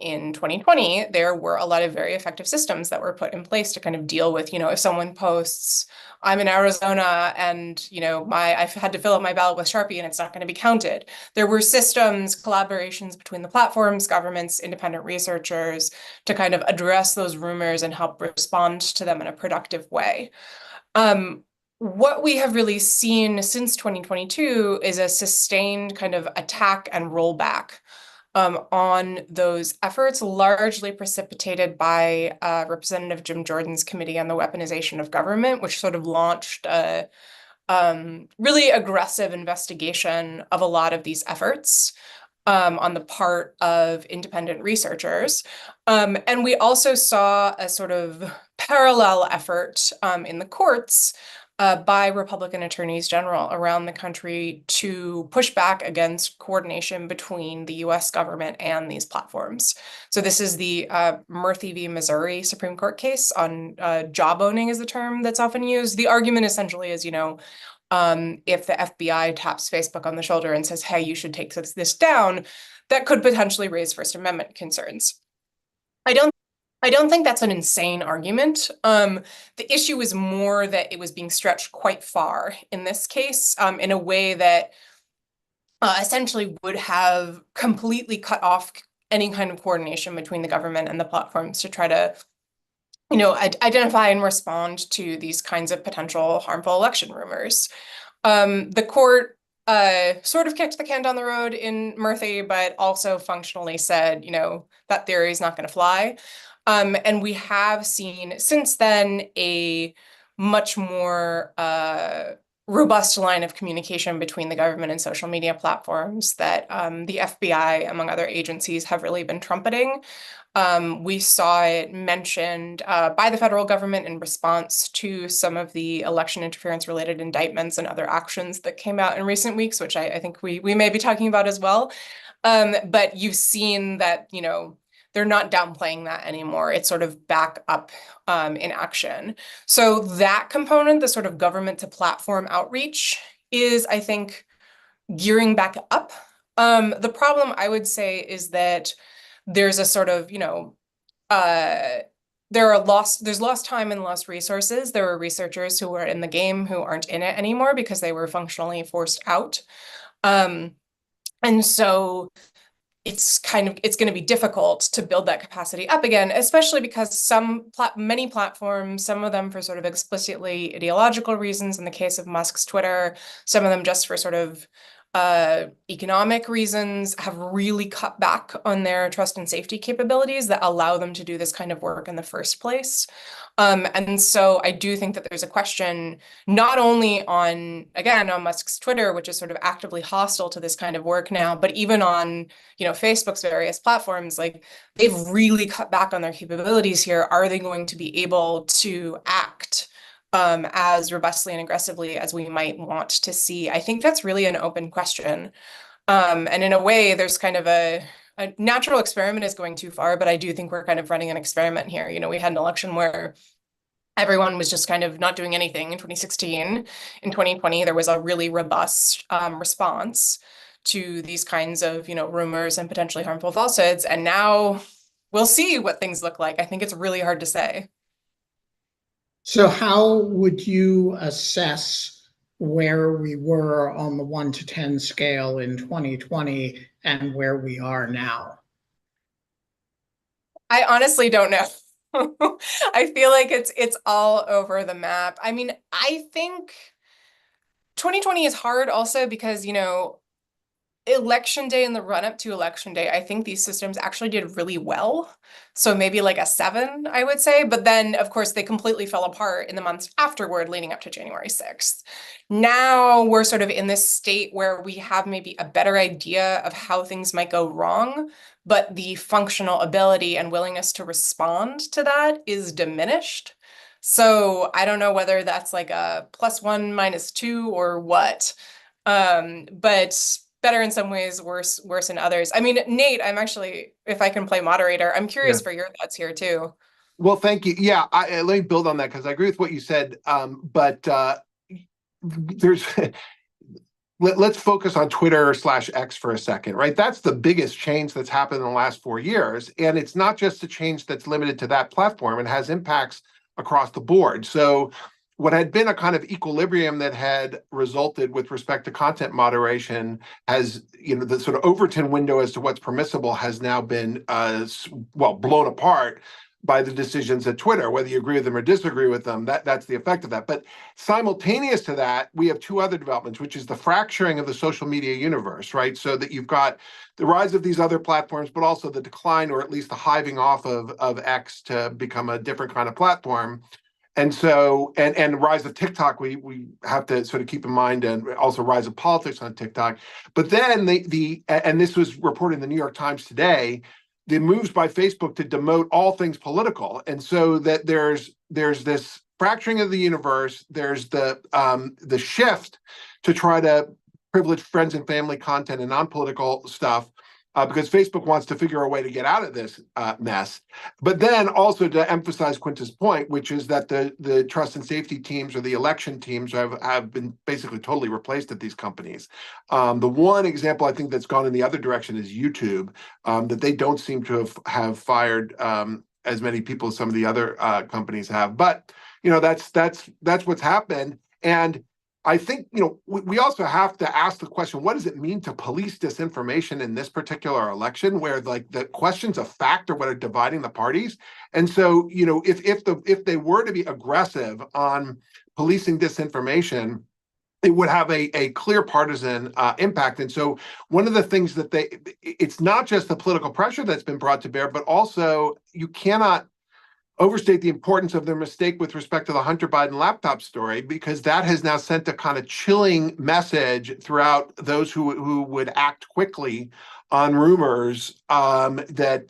in 2020. There were a lot of very effective systems that were put in place to kind of deal with, if someone posts, I'm in Arizona and, I've had to fill out my ballot with Sharpie and it's not going to be counted. There were systems, collaborations between the platforms, governments, independent researchers to kind of address those rumors and help respond to them in a productive way. What we have really seen since 2022 is a sustained kind of attack and rollback on those efforts, largely precipitated by Representative Jim Jordan's Committee on the Weaponization of Government, which sort of launched a really aggressive investigation of a lot of these efforts on the part of independent researchers. And we also saw a sort of parallel effort in the courts by Republican attorneys general around the country to push back against coordination between the US government and these platforms. So this is the Murphy v. Missouri Supreme Court case on job owning is the term that's often used. The argument essentially is, if the FBI taps Facebook on the shoulder and says, hey, you should take this down, that could potentially raise First Amendment concerns. I don't think that's an insane argument. The issue is more that it was being stretched quite far in this case, in a way that essentially would have completely cut off any kind of coordination between the government and the platforms to try to, identify and respond to these kinds of potential harmful election rumors. The court sort of kicked the can down the road in Murphy, but also functionally said, that theory is not going to fly. And we have seen since then a much more robust line of communication between the government and social media platforms that the FBI, among other agencies, have really been trumpeting. We saw it mentioned by the federal government in response to some of the election interference related indictments and other actions that came out in recent weeks, which I think we may be talking about as well. But you've seen that, they're not downplaying that anymore. It's sort of back up in action. So that component, the sort of government to platform outreach, is, I think, gearing back up. The problem, I would say, is that there's a sort of, there's lost time and lost resources. There are researchers who were in the game who aren't in it anymore because they were functionally forced out. And so it's going to be difficult to build that capacity up again, especially because many platforms, some of them for sort of explicitly ideological reasons, in the case of Musk's Twitter, some of them just for sort of economic reasons, have really cut back on their trust and safety capabilities that allow them to do this kind of work in the first place. And so I do think that there's a question not only on Musk's Twitter, which is sort of actively hostile to this kind of work now, but even on, Facebook's various platforms, like they've really cut back on their capabilities here. Are they going to be able to act as robustly and aggressively as we might want to see? I think that's really an open question. And in a way, there's kind of a natural experiment is going too far, but I do think we're kind of running an experiment here. We had an election where everyone was just kind of not doing anything in 2016. In 2020, there was a really robust response to these kinds of, rumors and potentially harmful falsehoods. And now we'll see what things look like. I think it's really hard to say.
So how would you assess where we were on the 1 to 10 scale in 2020 and where we are now?
I honestly don't know. I feel like it's all over the map. I mean, I think 2020 is hard also because, election day and the run up to election day, I think these systems actually did really well. So maybe like a 7, I would say. But then, of course, they completely fell apart in the months afterward leading up to January 6th. Now we're sort of in this state where we have maybe a better idea of how things might go wrong, but the functional ability and willingness to respond to that is diminished. So I don't know whether that's like a +1, -2 or what. But better in some ways, worse in others. I mean, Nate, I'm actually, if I can play moderator, I'm curious for your thoughts here too.
Well, thank you. Yeah, let me build on that because I agree with what you said. But there's let's focus on Twitter/X for a second, right? That's the biggest change that's happened in the last 4 years, and it's not just a change that's limited to that platform; it has impacts across the board. So what had been a kind of equilibrium that had resulted with respect to content moderation has, the sort of Overton window as to what's permissible has now been, blown apart by the decisions at Twitter. Whether you agree with them or disagree with them, that's the effect of that. But simultaneous to that, we have 2 other developments, which is the fracturing of the social media universe, right? So that you've got the rise of these other platforms, but also the decline, or at least the hiving off of X to become a different kind of platform. And so, and rise of TikTok, we have to sort of keep in mind, and also rise of politics on TikTok. But then and this was reported in the New York Times today, the moves by Facebook to demote all things political. And so that there's this fracturing of the universe. There's the shift to try to privilege friends and family content and non-political stuff. Because Facebook wants to figure a way to get out of this mess. But then also to emphasize Quinta's point, which is that the trust and safety teams or the election teams have been basically totally replaced at these companies. The one example I think that's gone in the other direction is YouTube, that they don't seem to have fired as many people as some of the other companies have. But that's what's happened. And I think, we also have to ask the question, what does it mean to police disinformation in this particular election, where like the questions of fact are what are dividing the parties? And so, if they were to be aggressive on policing disinformation, it would have a clear partisan impact. And so one of the things that it's not just the political pressure that's been brought to bear, but also you cannot overstate the importance of their mistake with respect to the Hunter Biden laptop story, because that has now sent a kind of chilling message throughout those who would act quickly on rumors that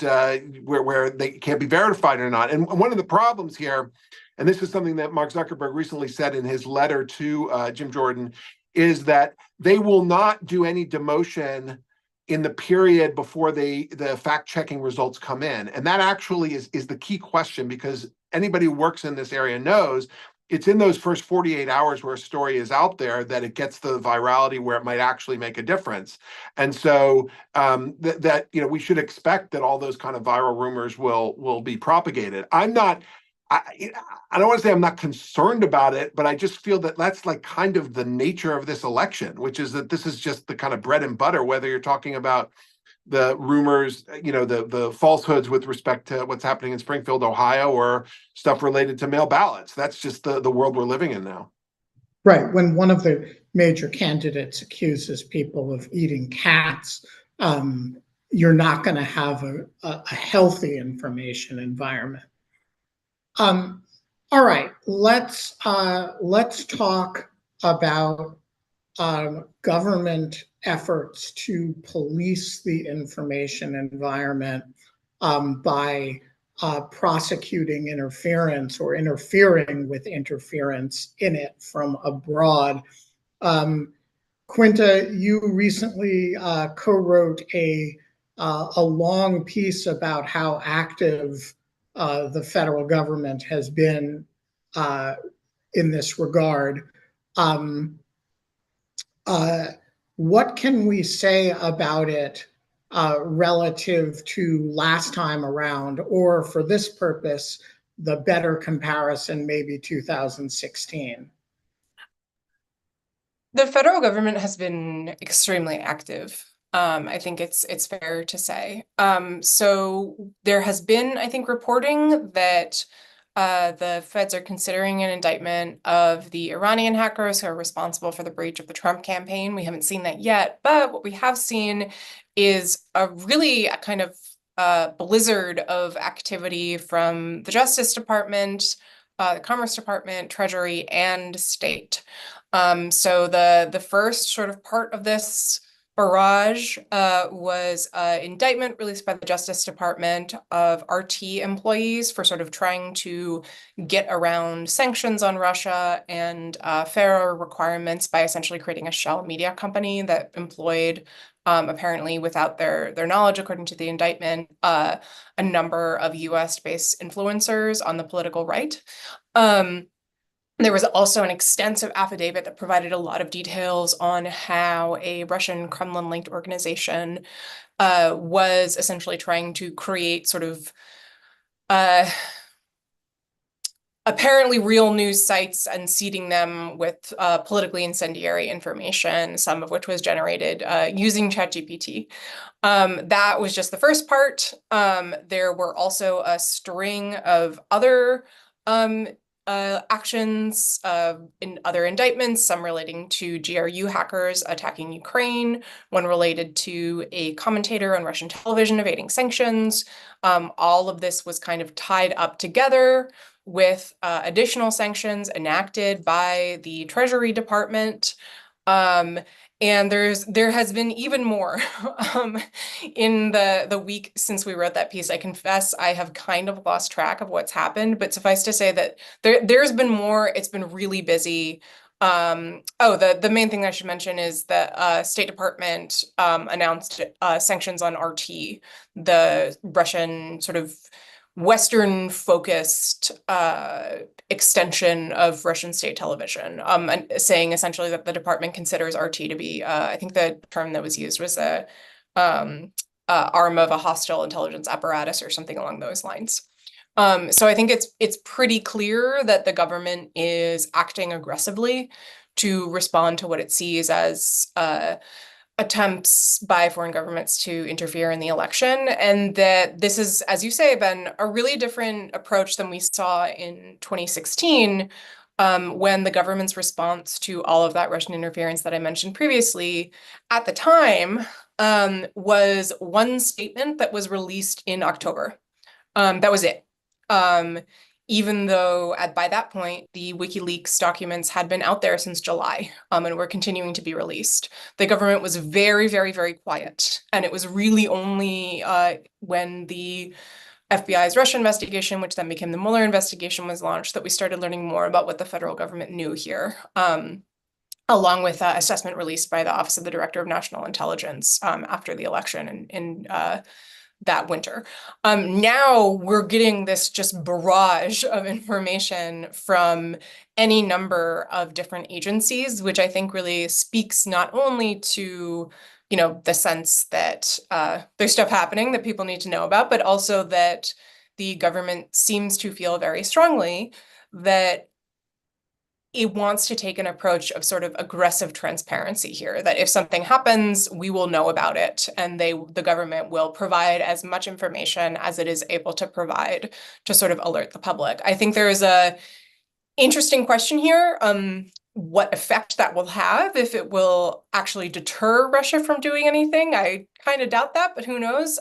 where they can't be verified or not. And one of the problems here, and this is something that Mark Zuckerberg recently said in his letter to Jim Jordan, is that they will not do any demotion in the period before the fact-checking results come in. And that actually is the key question, because anybody who works in this area knows it's in those first 48 hours where a story is out there that it gets the virality where it might actually make a difference. And so we should expect that all those kind of viral rumors will be propagated. I don't want to say I'm not concerned about it, but I just feel that that's like kind of the nature of this election, which is that this is just the kind of bread and butter, whether you're talking about the rumors, the falsehoods with respect to what's happening in Springfield, Ohio, or stuff related to mail ballots. That's just the world we're living in now.
Right. When one of the major candidates accuses people of eating cats, you're not going to have a healthy information environment. All right, let's talk about government efforts to police the information environment by prosecuting interference or interfering with interference in it from abroad. Quinta, you recently co-wrote a long piece about how active the federal government has been in this regard. What can we say about it relative to last time around, or for this purpose, the better comparison may be 2016.
The federal government has been extremely active. I think it's fair to say. So there has been, I think, reporting that the feds are considering an indictment of the Iranian hackers who are responsible for the breach of the Trump campaign. We haven't seen that yet, but what we have seen is a kind of blizzard of activity from the Justice Department, the Commerce Department, Treasury, and State. So the first sort of part of this barrage was an indictment released by the Justice Department of RT employees for sort of trying to get around sanctions on Russia and FARA requirements by essentially creating a shell media company that employed, apparently without their knowledge, according to the indictment, a number of US-based influencers on the political right. There was also an extensive affidavit that provided a lot of details on how a Russian Kremlin-linked organization was essentially trying to create sort of apparently real news sites and seeding them with politically incendiary information, some of which was generated using ChatGPT. That was just the first part. There were also a string of other actions in other indictments, some relating to GRU hackers attacking Ukraine, one related to a commentator on Russian television evading sanctions. All of this was kind of tied up together with additional sanctions enacted by the Treasury Department. And there has been even more in the week since we wrote that piece. I confess I have kind of lost track of what's happened, but suffice to say that there's been more. It's been really busy. The main thing I should mention is that State Department announced sanctions on RT, the Russian sort of Western-focused extension of Russian state television, and saying essentially that the department considers RT to be, I think the term that was used was a arm of a hostile intelligence apparatus or something along those lines. So I think it's pretty clear that the government is acting aggressively to respond to what it sees as attempts by foreign governments to interfere in the election, and that this is, as you say, Ben, a really different approach than we saw in 2016, when the government's response to all of that Russian interference that I mentioned previously, at the time, was one statement that was released in October. That was it. Even though by that point, the WikiLeaks documents had been out there since July, and were continuing to be released. The government was very, very, very quiet. And it was really only when the FBI's Russia investigation, which then became the Mueller investigation, was launched, that we started learning more about what the federal government knew here, along with assessment released by the Office of the Director of National Intelligence after the election in that winter. Now we're getting this just barrage of information from any number of different agencies, which I think really speaks not only to, the sense that there's stuff happening that people need to know about, but also that the government seems to feel very strongly that it wants to take an approach of sort of aggressive transparency here, that if something happens, we will know about it, and the government will provide as much information as it is able to provide to sort of alert the public. I think there is a interesting question here, what effect that will have, if it will actually deter Russia from doing anything. I kind of doubt that, but who knows?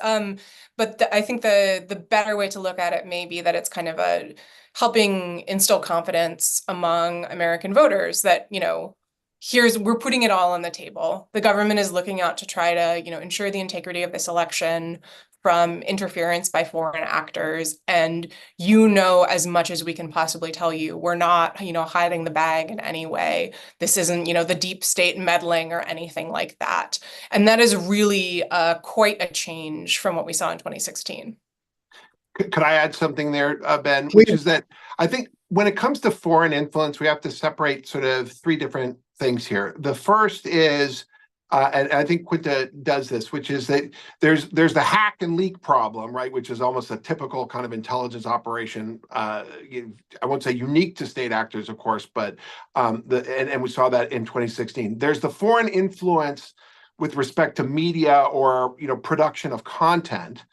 But I think the better way to look at it may be that it's kind of helping instill confidence among American voters that, we're putting it all on the table. The government is looking out to try to, ensure the integrity of this election from interference by foreign actors. And as much as we can possibly tell you, we're not, hiding the bag in any way. This isn't, the deep state meddling or anything like that. And that is really quite a change from what we saw in 2016.
Could I add something there, Ben, which is that I think when it comes to foreign influence, we have to separate sort of three different things here. The first is and I think Quinta does this, which is that there's the hack and leak problem, right, which is almost a typical kind of intelligence operation. I won't say unique to state actors, of course, but and we saw that in 2016. There's the foreign influence with respect to media or production of content,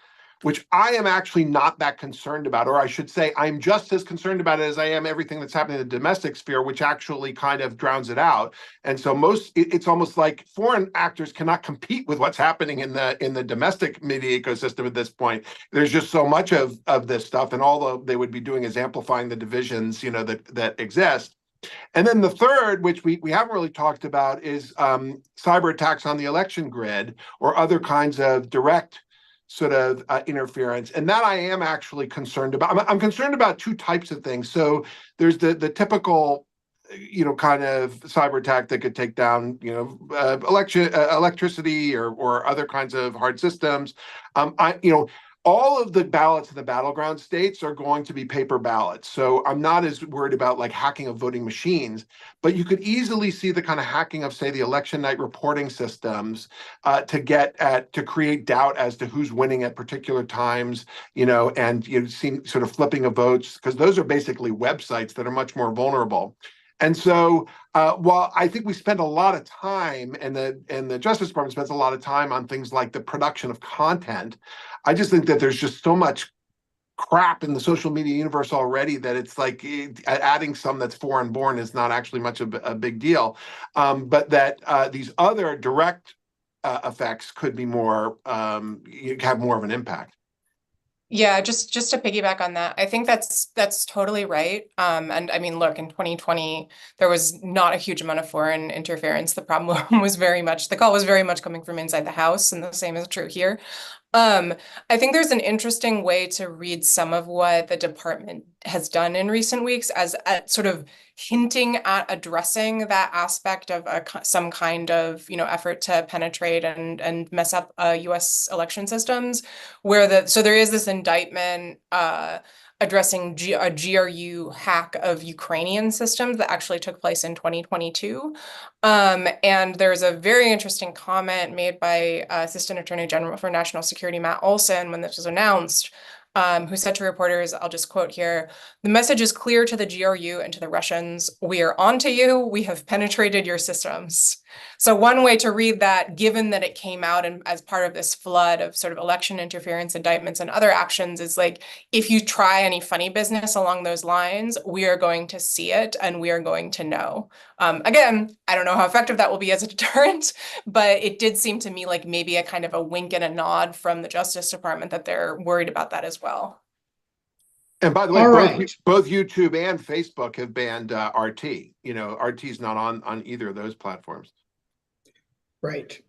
which I am actually not that concerned about, or I should say I'm just as concerned about it as I am everything that's happening in the domestic sphere, which actually kind of drowns it out. And so it's almost like foreign actors cannot compete with what's happening in the domestic media ecosystem at this point. There's just so much of this stuff, and all they would be doing is amplifying the divisions, that exist. And then the third, which we haven't really talked about, is cyber attacks on the election grid or other kinds of direct sort of interference. And that I am actually concerned about. I'm concerned about two types of things. So there's the typical, kind of cyber attack that could take down, electricity or other kinds of hard systems. All of the ballots in the battleground states are going to be paper ballots. So I'm not as worried about like hacking of voting machines, but you could easily see the kind of hacking of, say, the election night reporting systems to create doubt as to who's winning at particular times, and you've seen sort of flipping of votes, because those are basically websites that are much more vulnerable. And so while I think we spend a lot of time, and the Justice Department spends a lot of time on things like the production of content, I just think that there's just so much crap in the social media universe already that it's like adding some that's foreign born is not actually much of a big deal. But that these other direct effects could be more, have more of an impact.
Yeah, just to piggyback on that, I think that's totally right. And I mean, look, in 2020, there was not a huge amount of foreign interference. The call was very much coming from inside the house, and the same is true here. I think there's an interesting way to read some of what the department has done in recent weeks as sort of hinting at addressing that aspect of some kind of effort to penetrate and mess up U.S. election systems, so there is this indictment addressing a GRU hack of Ukrainian systems that actually took place in 2022. And there's a very interesting comment made by Assistant Attorney General for National Security, Matt Olson, when this was announced, who said to reporters, I'll just quote here, "The message is clear to the GRU and to the Russians. We are onto you. We have penetrated your systems." So one way to read that, given that it came out and as part of this flood of sort of election interference indictments and other actions, is like, if you try any funny business along those lines, we are going to see it and we are going to know. Again, I don't know how effective that will be as a deterrent, but it did seem to me like maybe a kind of a wink and a nod from the Justice Department that they're worried about that as well.
And by the way,
right.
both YouTube and Facebook have banned RT. RT's not on either of those platforms.
Right.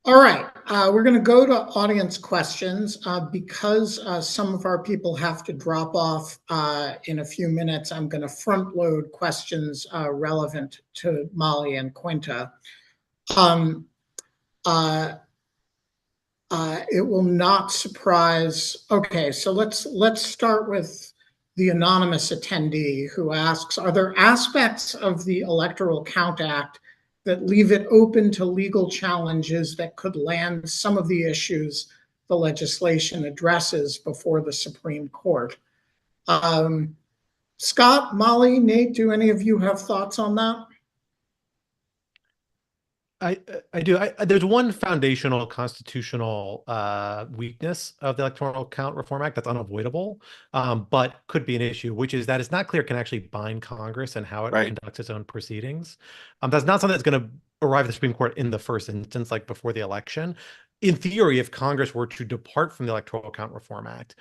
All right. We're going to go to audience questions because some of our people have to drop off in a few minutes. I'm going to front load questions relevant to Molly and Quinta. It will not surprise. Okay, so let's start with the anonymous attendee who asks, are there aspects of the Electoral Count Act that leave it open to legal challenges that could land some of the issues the legislation addresses before the Supreme Court? Scott, Molly, Nate, do any of you have thoughts on that?
I do. There's one foundational constitutional weakness of the Electoral Count Reform Act that's unavoidable, but could be an issue, which is that it's not clear it can actually bind Congress and how it conducts its own proceedings. That's not something that's going to arrive at the Supreme Court in the first instance, like before the election. In theory, if Congress were to depart from the Electoral Count Reform Act,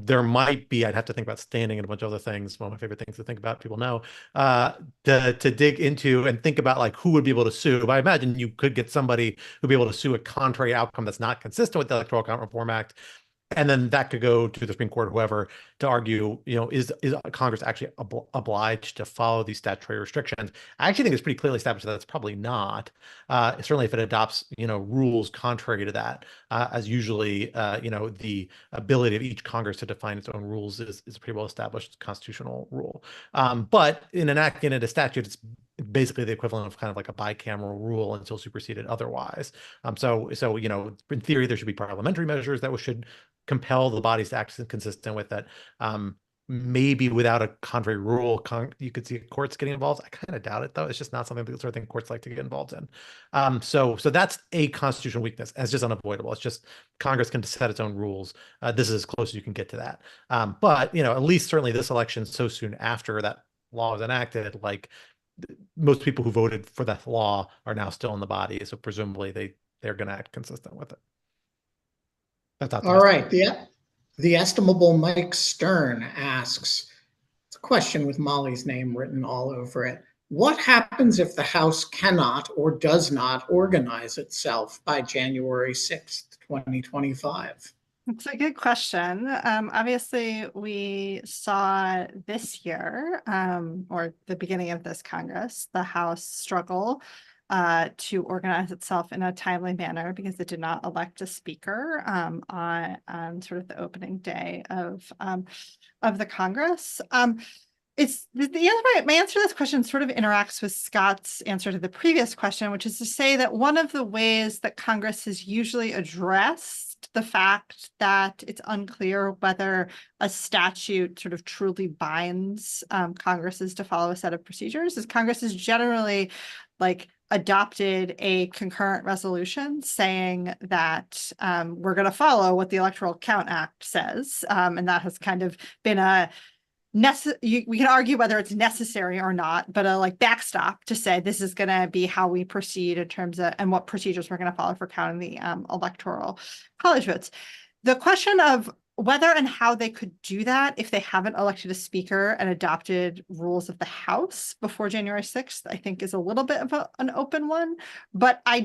there might be, I'd have to think about standing and a bunch of other things. One of my favorite things to think about, people know, to dig into and think about like who would be able to sue. But I imagine you could get somebody who'd be able to sue a contrary outcome that's not consistent with the Electoral Count Reform Act. And then that could go to the Supreme Court, whoever, to argue, is Congress actually obliged to follow these statutory restrictions? I actually think it's pretty clearly established that that's probably not. Certainly, if it adopts, rules contrary to that, as usually, the ability of each Congress to define its own rules is a pretty well established constitutional rule. But in enacting it a statute, it's basically the equivalent of kind of like a bicameral rule until superseded otherwise. So in theory, there should be parliamentary measures that should compel the bodies to act consistent with it. Maybe without a contrary rule, you could see courts getting involved. I kind of doubt it, though. It's just not something that sort of thing courts like to get involved in. So that's a constitutional weakness. And it's just unavoidable. It's just Congress can set its own rules. This is as close as you can get to that. But at least certainly this election so soon after that law was enacted, like most people who voted for that law are now still in the body. So presumably they're going to act consistent with it. That's
all right. The estimable Mike Stern asks, it's a question with Molly's name written all over it. What happens if the House cannot or does not organize itself by January 6th, 2025?
It's a good question. Obviously, we saw this year, or the beginning of this Congress, the House struggle to organize itself in a timely manner because it did not elect a speaker on sort of the opening day of the Congress. It's my answer to this question sort of interacts with Scott's answer to the previous question, which is to say that one of the ways that Congress has usually addressed the fact that it's unclear whether a statute sort of truly binds Congresses to follow a set of procedures is Congress is generally like adopted a concurrent resolution saying that we're going to follow what the Electoral Count Act says. And that has kind of been we can argue whether it's necessary or not, but a backstop to say this is going to be how we proceed in terms of and what procedures we're going to follow for counting the electoral college votes. The question of whether and how they could do that if they haven't elected a speaker and adopted rules of the House before January 6th, I think is a little bit of an open one. But I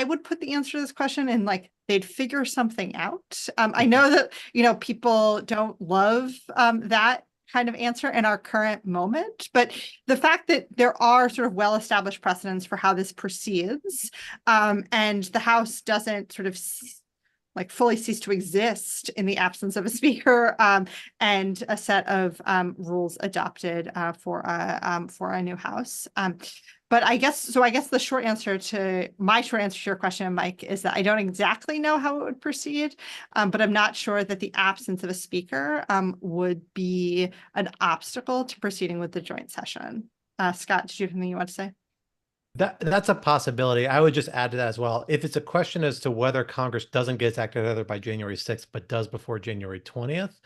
would put the answer to this question in they'd figure something out. I know that, people don't love that kind of answer in our current moment, but the fact that there are sort of well-established precedents for how this proceeds, and the House doesn't sort of fully cease to exist in the absence of a speaker, and a set of rules adopted for a new House. But I guess the short answer to your question, Mike, is that I don't exactly know how it would proceed, but I'm not sure that the absence of a speaker would be an obstacle to proceeding with the joint session. Scott, did you have anything you want to say?
That's a possibility. I would just add to that as well. If it's a question as to whether Congress doesn't get its act together by January 6th, but does before January 20th,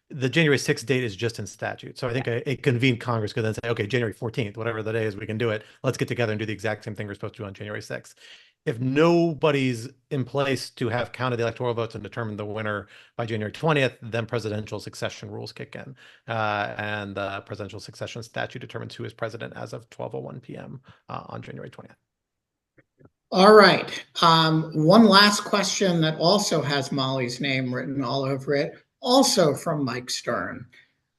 the January 6th date is just in statute. So I think a convened Congress could then say, okay, January 14th, whatever the day is, we can do it. Let's get together and do the exact same thing we're supposed to do on January 6th. If nobody's in place to have counted the electoral votes and determined the winner by January 20th, then presidential succession rules kick in. And the presidential succession statute determines who is president as of 12:01 p.m. On January 20th.
All right. One last question that also has Molly's name written all over it, also from Mike Stern.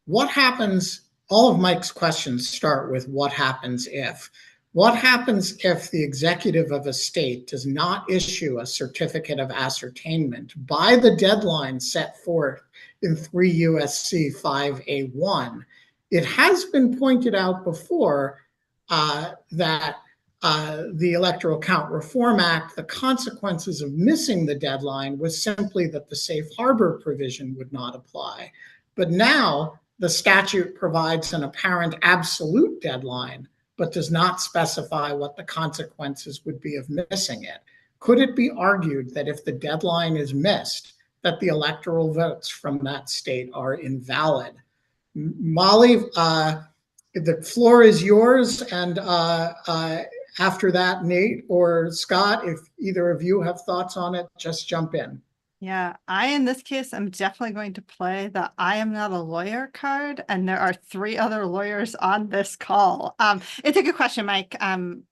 What happens? All of Mike's questions start with what happens if. What happens if the executive of a state does not issue a certificate of ascertainment by the deadline set forth in 3 U.S.C. 5A1? It has been pointed out before that the Electoral Count Reform Act, the consequences of missing the deadline was simply that the safe harbor provision would not apply. But now the statute provides an apparent absolute deadline, but does not specify what the consequences would be of missing it. Could it be argued that if the deadline is missed, that the electoral votes from that state are invalid? Molly, the floor is yours, and after that, Nate or Scott, if either of you have thoughts on it, just jump in.
Yeah, in this case, I'm definitely going to play the I am not a lawyer card, and there are 3 other lawyers on this call. It's a good question, Mike.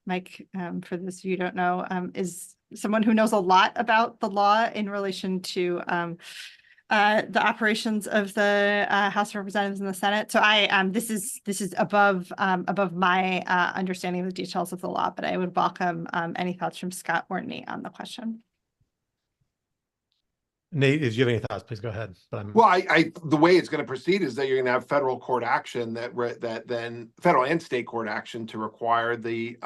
Mike, for those of you who don't know, is someone who knows a lot about the law in relation to the operations of the House of Representatives and the Senate. So this is above my understanding of the details of the law, but I would welcome any thoughts from Scott or Nate on the question.
Nate, if you have any thoughts, please go ahead. But I'm
Well, the way it's going to proceed is that you're going to have federal court action that then federal and state court action to require the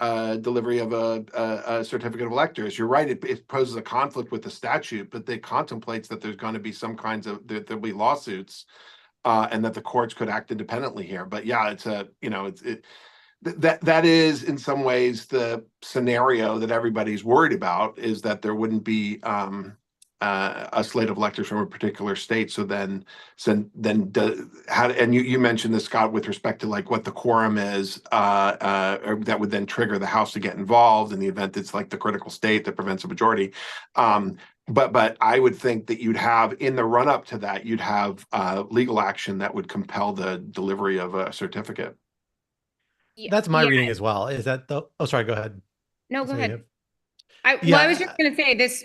delivery of a certificate of electors. You're right; it poses a conflict with the statute, but it contemplates that there's going to be some kinds of there'll be lawsuits, and that the courts could act independently here. But yeah, it's a that is in some ways the scenario that everybody's worried about, is that there wouldn't be a slate of electors from a particular state. And you mentioned this, Scott, with respect to like what the quorum is, or that would then trigger the House to get involved in the event it's like the critical state that prevents a majority. But I would think that you'd have, in the run up to that, you'd have legal action that would compel the delivery of a certificate.
That's my reading as well. Is that the? Oh, sorry. Go ahead.
No, go ahead.
Yeah.
I was just going to say this.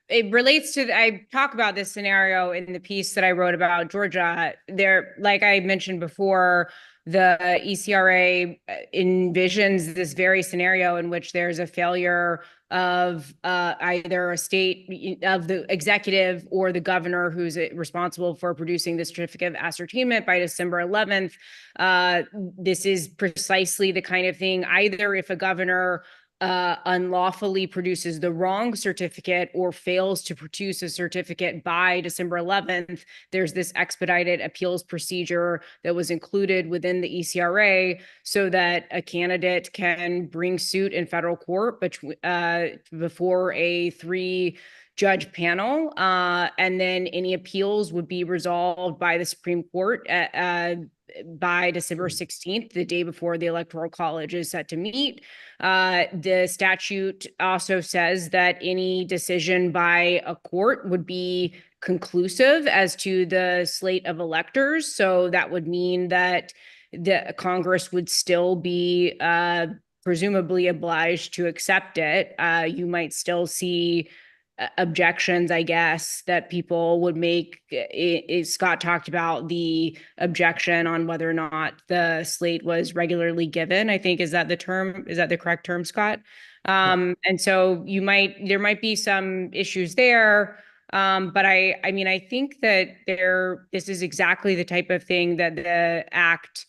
It relates to, I talk about this scenario in the piece that I wrote about Georgia. There, like I mentioned before, the ECRA envisions this very scenario in which there's a failure of either a state of the executive or the governor who's responsible for producing the certificate of ascertainment by December 11th. This is precisely the kind of thing, either if a governor unlawfully produces the wrong certificate or fails to produce a certificate by December 11th, there's this expedited appeals procedure that was included within the ECRA so that a candidate can bring suit in federal court before a 3-judge panel, and then any appeals would be resolved by the Supreme Court by December 16th, the day before the Electoral College is set to meet. The statute also says that any decision by a court would be conclusive as to the slate of electors. So that would mean that the Congress would still be presumably obliged to accept it. You might still see objections, I guess, that people would make. Scott talked about the objection on whether or not the slate was regularly given. I think, is that the correct term, Scott? And so there might be some issues there. But I think that this is exactly the type of thing that the Act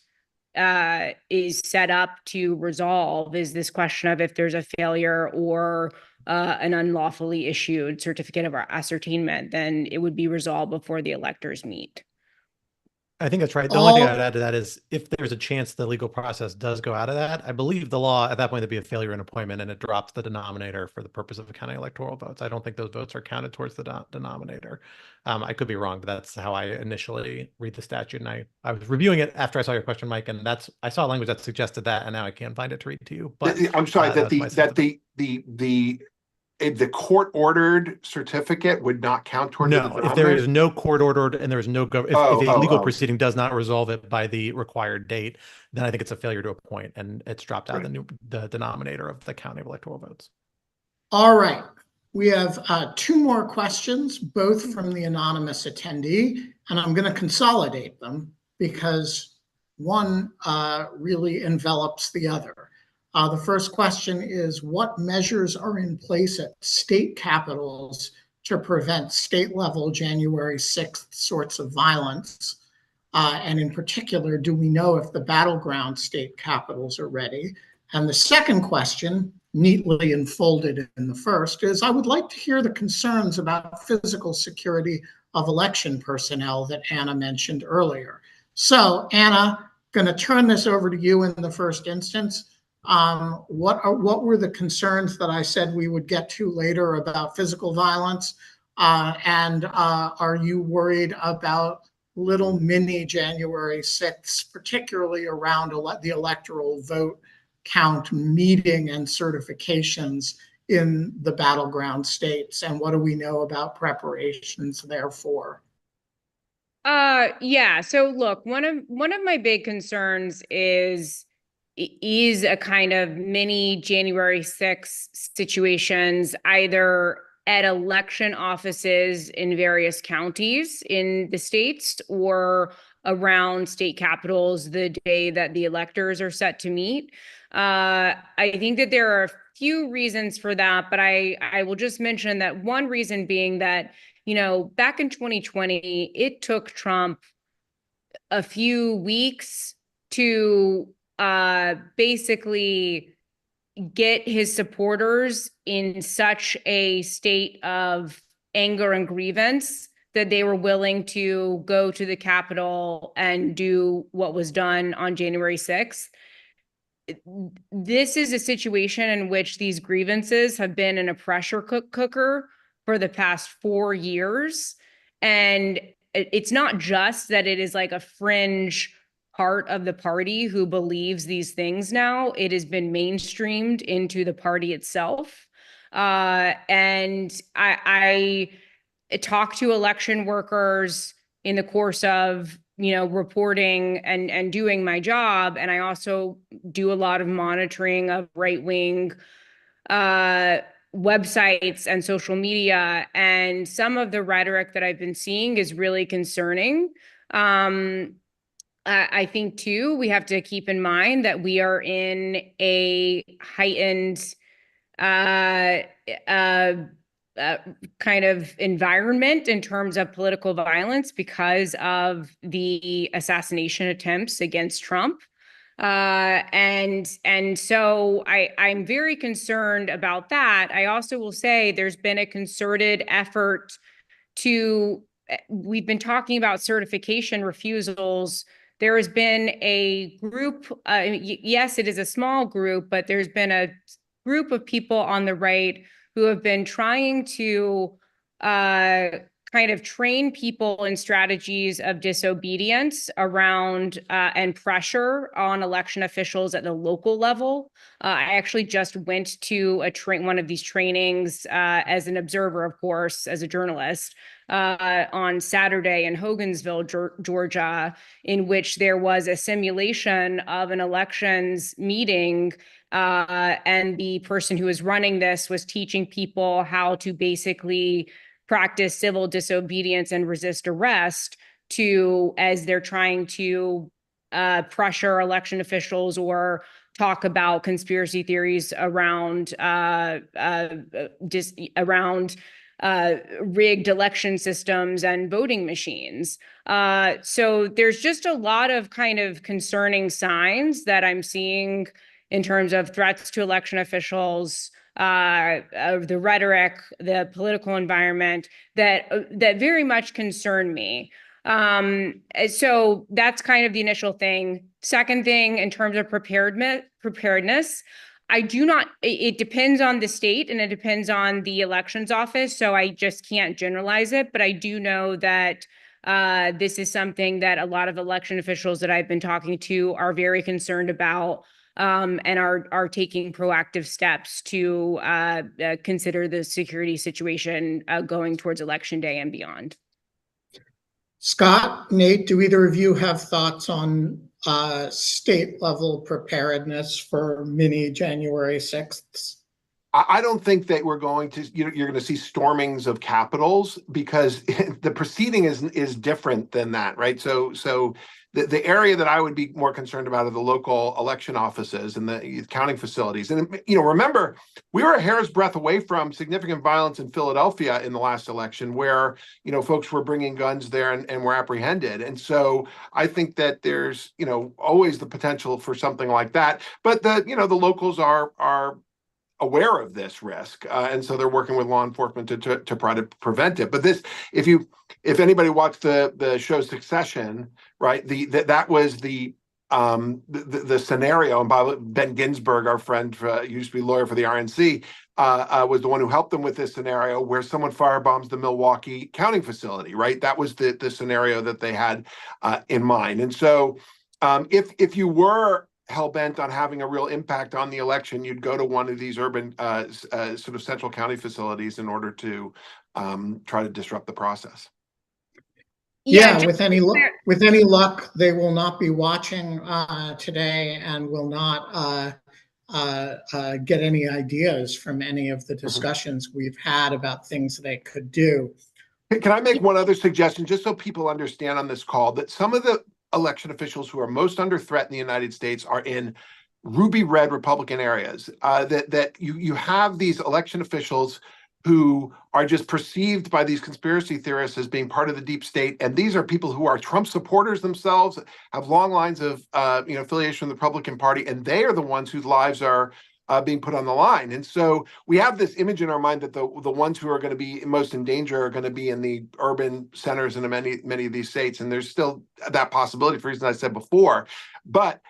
is set up to resolve, is this question of if there's a failure or an unlawfully issued certificate of ascertainment, then it would be resolved before the electors meet.
I think that's right. The only thing I'd add to that is if there's a chance the legal process does go out of that, I believe the law at that point would be a failure in appointment and it drops the denominator for the purpose of counting electoral votes. I don't think those votes are counted towards the denominator. I could be wrong, but that's how I initially read the statute. And I was reviewing it after I saw your question, Mike, and I saw language that suggested that, and now I can't find it to read to you. But
I'm sorry that the court-ordered certificate would not count toward the denominator?
If there is no court-ordered and there is no if a legal proceeding does not resolve it by the required date, then I think it's a failure to appoint, and it's dropped out of the denominator of the counting of electoral votes.
All right. We have 2 more questions, both from the anonymous attendee, and I'm going to consolidate them because one really envelops the other. The first question is, what measures are in place at state capitals to prevent state-level January 6th sorts of violence? And in particular, do we know if the battleground state capitals are ready? And the second question, neatly enfolded in the first, is I would like to hear the concerns about physical security of election personnel that Anna mentioned earlier. So, Anna, going to turn this over to you in the first instance. What were the concerns that I said we would get to later about physical violence? And are you worried about little mini January 6th, particularly around the electoral vote count meeting and certifications in the battleground states? And what do we know about preparations therefore?
Yeah. So look, one of my big concerns is a kind of mini January 6th situations, either at election offices in various counties in the states or around state capitals the day that the electors are set to meet. I think that there are a few reasons for that, but I will just mention that one reason being that, back in 2020, it took Trump a few weeks to basically get his supporters in such a state of anger and grievance that they were willing to go to the Capitol and do what was done on January 6th. This is a situation in which these grievances have been in a pressure cooker for the past 4 years. And it's not just that it is like a fringe part of the party who believes these things now. It has been mainstreamed into the party itself. And I talk to election workers in the course of reporting and doing my job, and I also do a lot of monitoring of right-wing websites and social media, and some of the rhetoric that I've been seeing is really concerning. I think too, we have to keep in mind that we are in a heightened kind of environment in terms of political violence because of the assassination attempts against Trump. And so I'm very concerned about that. I also will say there's been a concerted effort we've been talking about certification refusals. There has been a group, yes, it is a small group, but there's been a group of people on the right who have been trying to kind of train people in strategies of disobedience around and pressure on election officials at the local level. I actually just went to one of these trainings as an observer, of course, as a journalist, on Saturday in Hogansville, Georgia, in which there was a simulation of an elections meeting, and the person who was running this was teaching people how to basically practice civil disobedience and resist arrest as they're trying to pressure election officials or talk about conspiracy theories around rigged election systems and voting machines. So there's just a lot of kind of concerning signs that I'm seeing in terms of threats to election officials, the rhetoric, the political environment that very much concern me. So that's kind of the initial thing. Second thing, in terms of preparedness, it depends on the state and it depends on the elections office. So I just can't generalize it, but I do know that this is something that a lot of election officials that I've been talking to are very concerned about. And are taking proactive steps to consider the security situation going towards Election Day and beyond.
Scott, Nate, do either of you have thoughts on state level preparedness for mini January 6th?
I don't think that we're going to, you're going to see stormings of capitals because the proceeding is different than that, right? So the area that I would be more concerned about are the local election offices and the counting facilities. And, remember, we were a hair's breadth away from significant violence in Philadelphia in the last election where, folks were bringing guns there and were apprehended. And so I think that there's, always the potential for something like that. But the locals are aware of this risk, and so they're working with law enforcement to try to prevent it. But this, if anybody watched the show Succession, right, that was the scenario. And by Ben Ginsberg, our friend, used to be lawyer for the RNC, was the one who helped them with this scenario where someone firebombs the Milwaukee counting facility. Right, that was the scenario that they had in mind. And so, if you were hell-bent on having a real impact on the election, you'd go to one of these urban sort of central county facilities in order to try to disrupt the process.
Yeah, with any luck, they will not be watching today and will not get any ideas from any of the discussions we've had about things they could do.
Can I make one other suggestion, just so people understand on this call, that some of the election officials who are most under threat in the United States are in ruby red Republican areas, that you have these election officials who are just perceived by these conspiracy theorists as being part of the deep state. And these are people who are Trump supporters themselves, have long lines of affiliation with the Republican Party, and they are the ones whose lives are being put on the line. And so we have this image in our mind that the ones who are going to be most in danger are going to be in the urban centers in many of these states. And there's still that possibility for reasons I said before. But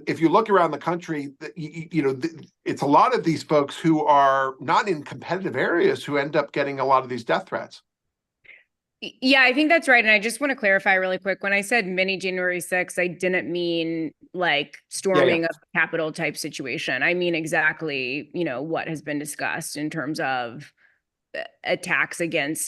if you look around the country, it's a lot of these folks who are not in competitive areas who end up getting a lot of these death threats.
Yeah, I think that's right. And I just want to clarify really quick. When I said mini January 6th, I didn't mean like storming a Capitol type situation. I mean exactly, what has been discussed in terms of attacks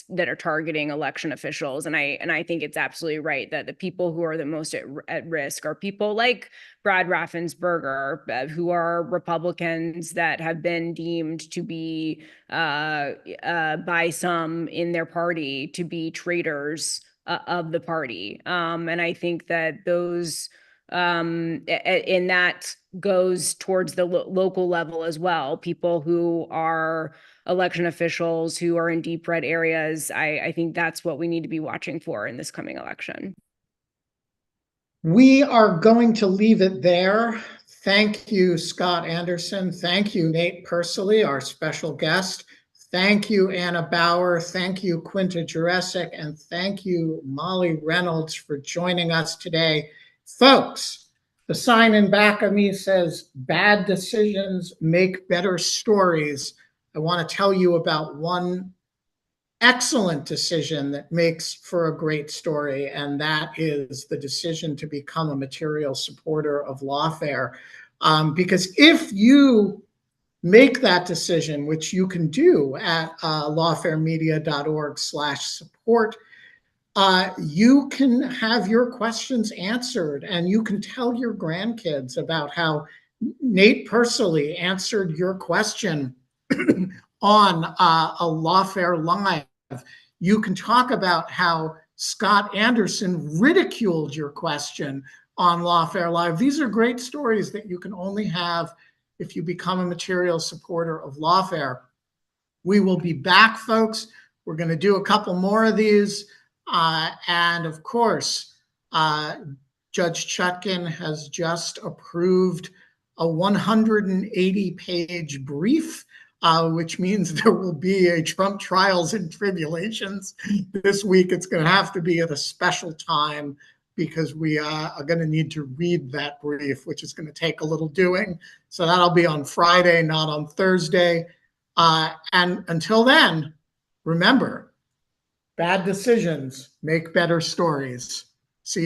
that are targeting election officials. And I think it's absolutely right that the people who are the most at risk are people like Brad Raffensperger, who are Republicans that have been deemed to be by some in their party to be traitors of the party. And I think that those and that goes towards the local level as well. People who are election officials who are in deep red areas. I think that's what we need to be watching for in this coming election.
We are going to leave it there. Thank you, Scott Anderson. Thank you, Nate Persily, our special guest. Thank you, Anna Bauer. Thank you, Quinta Jurecic. And thank you, Molly Reynolds, for joining us today. Folks, the sign in back of me says, "Bad decisions make better stories." I want to tell you about one excellent decision that makes for a great story, and that is the decision to become a material supporter of Lawfare. Because if you make that decision, which you can do at lawfaremedia.org/support, you can have your questions answered, and you can tell your grandkids about how Nate Persily answered your question on a Lawfare Live. You can talk about how Scott Anderson ridiculed your question on Lawfare Live. These are great stories that you can only have if you become a material supporter of Lawfare. We will be back, folks. We're going to do a couple more of these. And of course, Judge Chutkan has just approved a 180-page brief, which means there will be a Trump trials and tribulations this week. It's going to have to be at a special time because we are going to need to read that brief, which is going to take a little doing. So that'll be on Friday, not on Thursday. And until then, remember, bad decisions make better stories. See you next time.